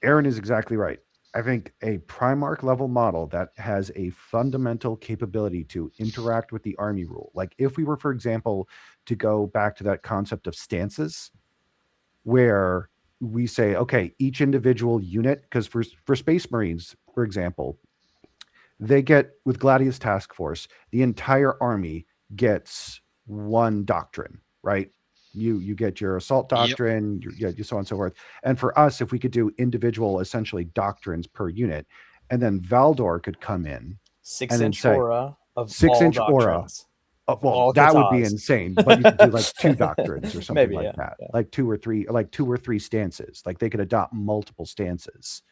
Aaron is exactly right. I think a Primarch level model that has a fundamental capability to interact with the army rule. Like if we were, for example, to go back to that concept of stances, where we say, okay, each individual unit, because for Space Marines, for example, they get, with Gladius Task Force, the entire army gets one doctrine, right? You get your assault doctrine, you so on and so forth. And for us, if we could do individual, essentially doctrines per unit, and then Valdor could come in 6-inch aura of 6-inch all aura. doctrines. Well, that would be insane, but you could do like 2 doctrines or something Maybe, like that, like 2 or 3 stances. Like they could adopt multiple stances.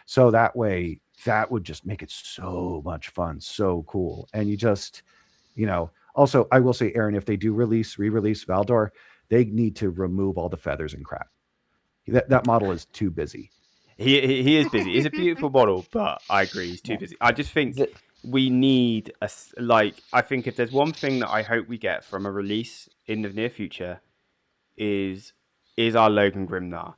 So that way, that would just make it so much fun, so cool. And you just, you know, also, I will say, Aaron, if they do re-release Valdor, they need to remove all the feathers and crap. That model is too busy. He is busy. He's a beautiful model, but I agree, he's too busy. I just think we need I think if there's one thing that I hope we get from a release in the near future is our Logan Grimnar,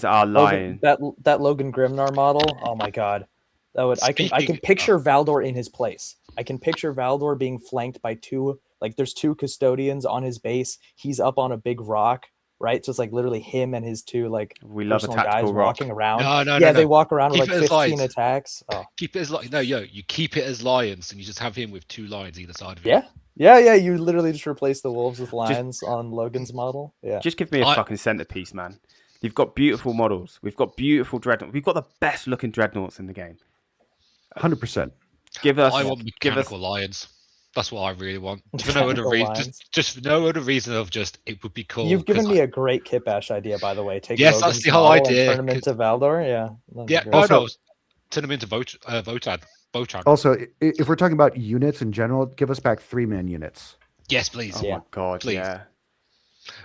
our Lion. That Logan Grimnar model. Oh my god, that would I can picture Valdor in his place. I can picture Valdor being flanked by 2, like there's 2 custodians on his base. He's up on a big rock, right? So it's like literally him and his 2 like we love personal guys walking around. No, they walk around with like 15 attacks. Oh. Keep it as you keep it as lions, and you just have him with 2 lions either side of him. Yeah. You literally just replace the wolves with lions on Logan's model. Yeah. Just give me a fucking centerpiece, man. You've got beautiful models. We've got beautiful dreadnoughts. We've got the best looking dreadnoughts in the game. 100%. I want mechanical lions. That's what I really want. For no other reason, just for no other reason of just it would be cool. You've given me a great kit bash idea, by the way. Take Logan's that's the whole idea. Turn them into Valdor. Yeah. Turn them into Votad. Also, if we're talking about units in general, give us back 3-man units. Yes, please. Oh my god, please. Yeah.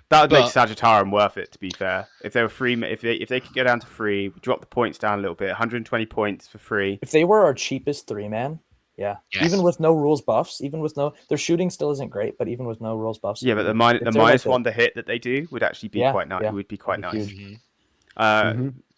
That would make Sagittarium worth it, to be fair. If they were free, if they could go down to 3, drop the points down a little bit, 120 points for free. If they were our cheapest 3-man, yes. Even with no rules buffs, their shooting still isn't great, but even with no rules buffs. Yeah, but the minus 1 to hit that they do would actually be quite nice. It would be quite nice.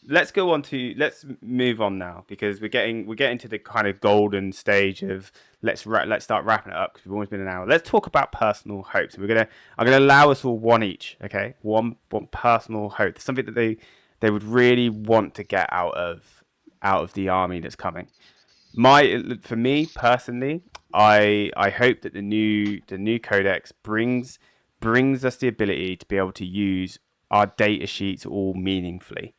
Let's move on now, because we're getting to the kind of golden stage of let's start wrapping it up, because we've almost been an hour. Let's talk about personal hopes. I'm gonna allow us all one each. Okay, one personal hope, something that they would really want to get out of the army that's coming. For me personally, I hope that the new codex brings us the ability to be able to use our data sheets all meaningfully.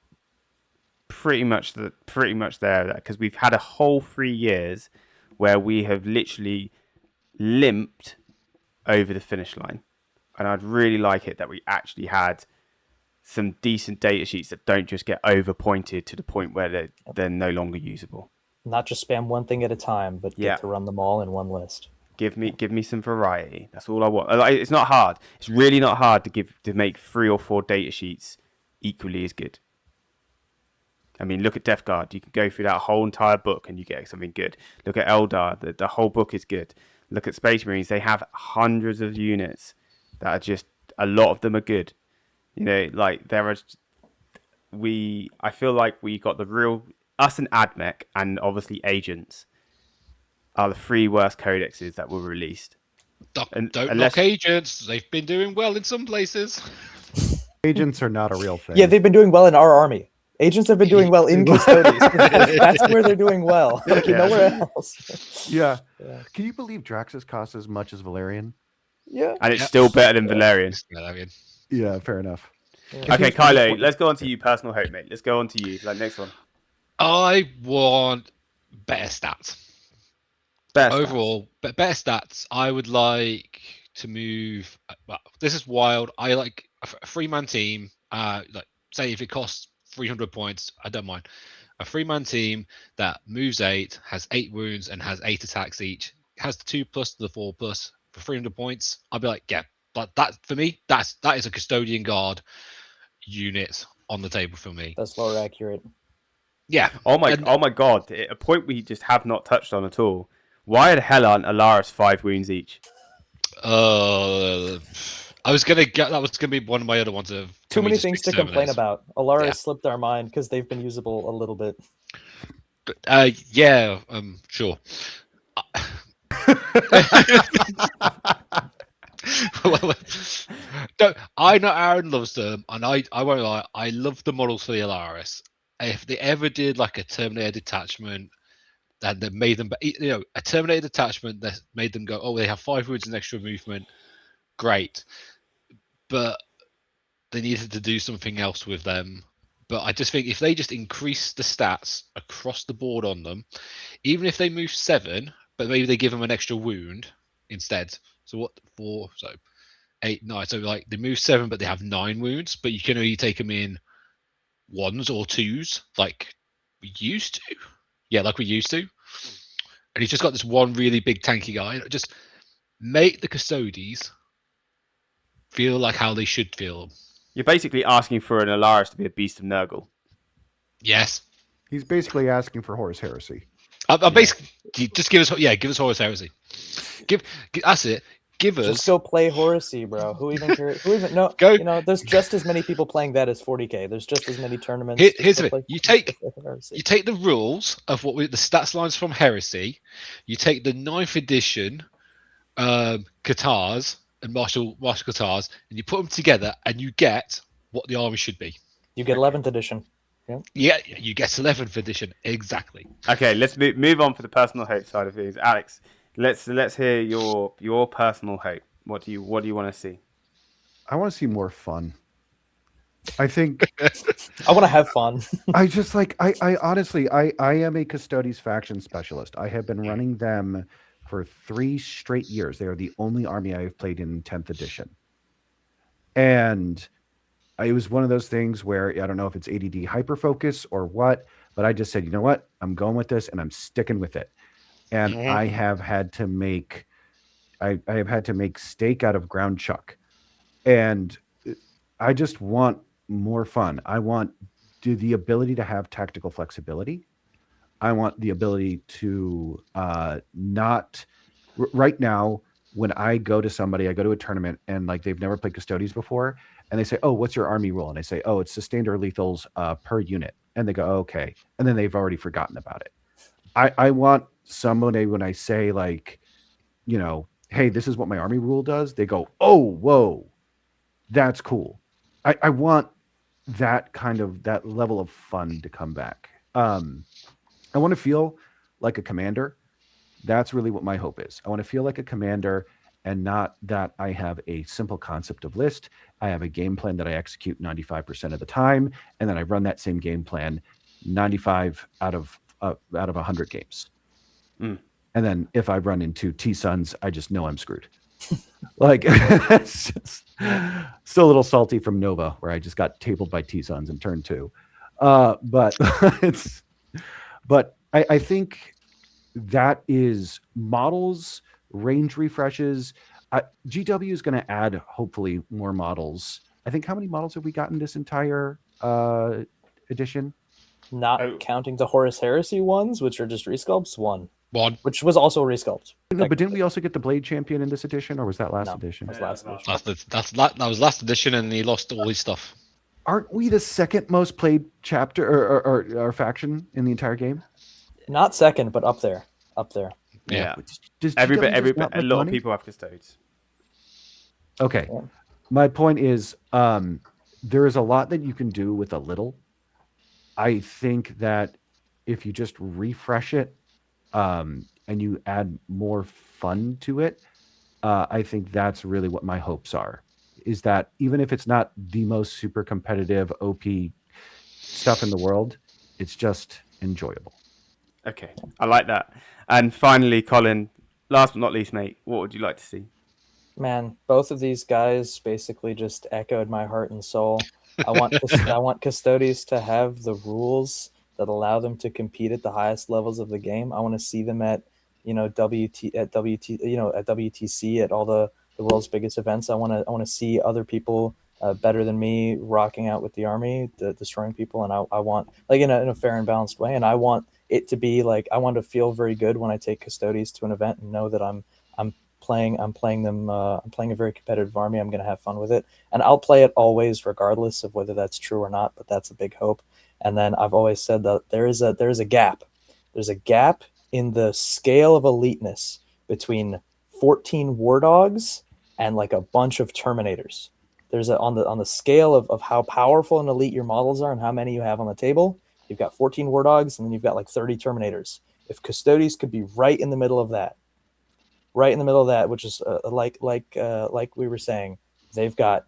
Pretty much there, because we've had a whole 3 years where we have literally limped over the finish line, and I'd really like it that we actually had some decent data sheets that don't just get over pointed to the point where they're no longer usable. Not just spam one thing at a time, but get to run them all in one list. Give me some variety. That's all I want. It's not hard. It's really not hard to make 3 or 4 data sheets equally as good. I mean, look at Death Guard. You can go through that whole entire book and you get something good. Look at Eldar. The whole book is good. Look at Space Marines. They have hundreds of units that are just, a lot of them are good. You know, like I feel like we got the real, us and AdMech and obviously Agents are the 3 worst codexes that were released. And Don't unless- knock agents. They've been doing well in some places. Agents are not a real thing. Yeah, they've been doing well in our army. Agents have been doing well in Custodes. That's where they're doing well. Like, Yeah. nowhere else. Yeah. Yeah. Can you believe Draxus costs as much as Valerian? Yeah. and it's Yep. still better than Valerian. Yeah, fair enough. Okay, Kylo, let's go on to you. Personal hope, mate. Let's go on to you. Like next one. I want better stats. Best Overall, but better stats. I would like to move. Well, this is wild. I like a 3-man team. Like say if it costs 300 points, I don't mind. A 3-man team that moves 8, has 8 wounds, and has 8 attacks each. Has the 2+ to the 4+ for 300 points. I'd be like, yeah, but that for me, that is a custodian guard unit on the table for me. That's lore accurate. Yeah. Oh my god! A point we just have not touched on at all. Why the hell aren't Alaris 5 wounds each? I was gonna get that was gonna be one of my other ones. Too many things to complain about. Alara has slipped our mind because they've been usable a little bit. Yeah, sure. No, I know Aaron loves them, and I won't lie, I love the models for the Alaris. If they ever did like a Terminator detachment that made them, a Terminator detachment that made them go, oh, they have 5 wounds and extra movement, great. But they needed to do something else with them. But I just think if they just increase the stats across the board on them, even if they move 7, but maybe they give them an extra wound instead. So what? 4, so 8, 9. So like they move 7, but they have 9 wounds. But you can only take them in 1s or 2s, like we used to. Yeah, like we used to. And he's just got this one really big tanky guy. Just make the Custodes feel like how they should feel. You're basically asking for an Alaris to be a beast of Nurgle. Yes. He's basically asking for Horus Heresy. I basically just give us Horus Heresy. Give that's it. Give us. Just go play Horacy, bro. Who even cares? Who even no? Go. You know, there's just as many people playing that as 40k. There's just as many tournaments. Here's the bit. You take Heresy. the rules of what the stats lines from Heresy. You take the 9th edition Katars and martial Katars, and you put them together, and you get what the army should be. You get 11th edition. Yeah, you get 11th edition exactly. Okay, let's move on for the personal hope side of things. Alex, let's hear your personal hope. What do you want to see? I want to see more fun. I think I want to have fun. I just like I honestly I am a Custodes faction specialist. I have been running them for 3 straight years. They are the only army I have played in 10th edition. And it was one of those things where I don't know if it's ADD hyperfocus or what, but I just said, you know what? I'm going with this and I'm sticking with it. And I have had to make steak out of ground chuck. And I just want more fun. I want the ability to have tactical flexibility. I want the ability to right now, when I go to somebody, I go to a tournament and like they've never played Custodes before, and they say, oh, what's your army rule? And I say, oh, it's sustained or lethals per unit. And they go, oh, okay. And then they've already forgotten about it. I want somebody, when I say like, you know, hey, this is what my army rule does, they go, oh, whoa, that's cool. I want that that level of fun to come back. I want to feel like a commander. That's really what my hope is. I want to feel like a commander, and not that I have a simple concept of list. I have a game plan that I execute 95% of the time, and then I run that same game plan 95 out of 100 games. And then if I run into T-Suns, I just know I'm screwed. Like, it's just, still a little salty from Nova, where I just got tabled by T-Suns in turn 2. But I think that is models, range refreshes. GW is going to add hopefully more models. I think how many models have we gotten this entire edition? Not counting the Horus Heresy ones, which are just resculpts. One, which was also a resculpt. No, but didn't we also get the Blade Champion in this edition, or was that last edition? That was last edition. That was last edition, and he lost all his stuff. Aren't we the second most played chapter or faction in the entire game? Not second, but up there. Yeah. Does Everybody, GW just not a like lot money? of people have custodes. Okay. Yeah. My point is, there is a lot that you can do with a little. I think that if you just refresh it, and you add more fun to it, I think that's really what my hopes are. Is that even if it's not the most super competitive OP stuff in the world, it's just enjoyable. Okay, I like that. And finally, Colin, last but not least, mate, what would you like to see? Man, both of these guys basically just echoed my heart and soul. I want Custodes to have the rules that allow them to compete at the highest levels of the game. I want to see them at WTC, at all the world's biggest events. I want to see other people better than me rocking out with the army, destroying people, and I want, like, in a fair and balanced way. And I want it to be like, I want to feel very good when I take Custodes to an event and know that I'm playing I'm playing a very competitive army. I'm going to have fun with it, and I'll play it always regardless of whether that's true or not, but that's a big hope. And then I've always said that there is a gap. There's a gap in the scale of eliteness between 14 war dogs and like a bunch of terminators. There's on the scale of how powerful and elite your models are and how many you have on the table. You've got 14 war dogs and then you've got like 30 terminators. If Custodes could be right in the middle of that, which is like we were saying, they've got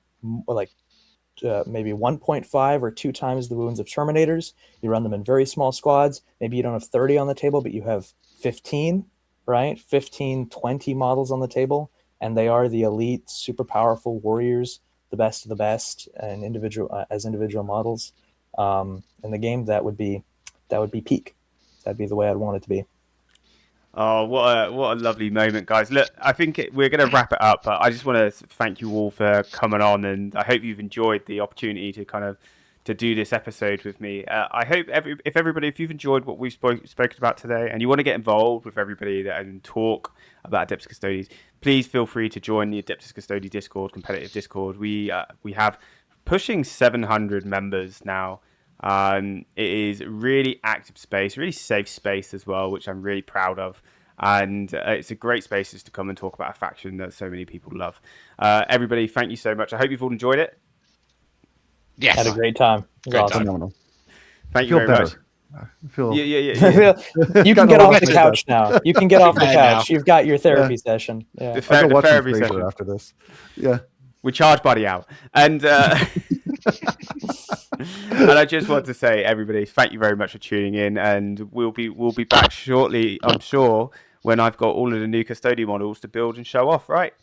maybe 1.5 or 2 times the wounds of terminators. You run them in very small squads. Maybe you don't have 30 on the table, but you have 15, right? 15, 20 models on the table, and they are the elite, super powerful warriors, the best of the best, and individual models in the game. That would be peak. That'd be the way I'd want it to be. Oh, what a lovely moment, guys! Look, I think we're going to wrap it up, but I just want to thank you all for coming on, and I hope you've enjoyed the opportunity to to do this episode with me. I hope if you've enjoyed what we've spoken about today, and you want to get involved with everybody and talk about Adeptus Custodes, please feel free to join the Adeptus Custodes Discord, competitive Discord. We have pushing 700 members now. It is really active space, really safe space as well, which I'm really proud of. And it's a great space just to come and talk about a faction that so many people love. Everybody, thank you so much. I hope you've all enjoyed it. Yes. Had a great time. It was Great awesome. time. Phenomenal. Thank you Feel very better. much. I feel Yeah. You can Got get a off lot the to couch now. You can get off the Fair couch. now. You've got your therapy session. Yeah. The I'll go watch some therapy Frasier session. after this. Yeah. We charge by the hour. And and I just want to say, everybody, thank you very much for tuning in, and we'll be back shortly, I'm sure, when I've got all of the new custodian models to build and show off, right?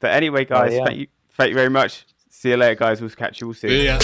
But anyway, guys, yeah. thank you very much. See you later, guys. We'll catch you all soon. Yeah.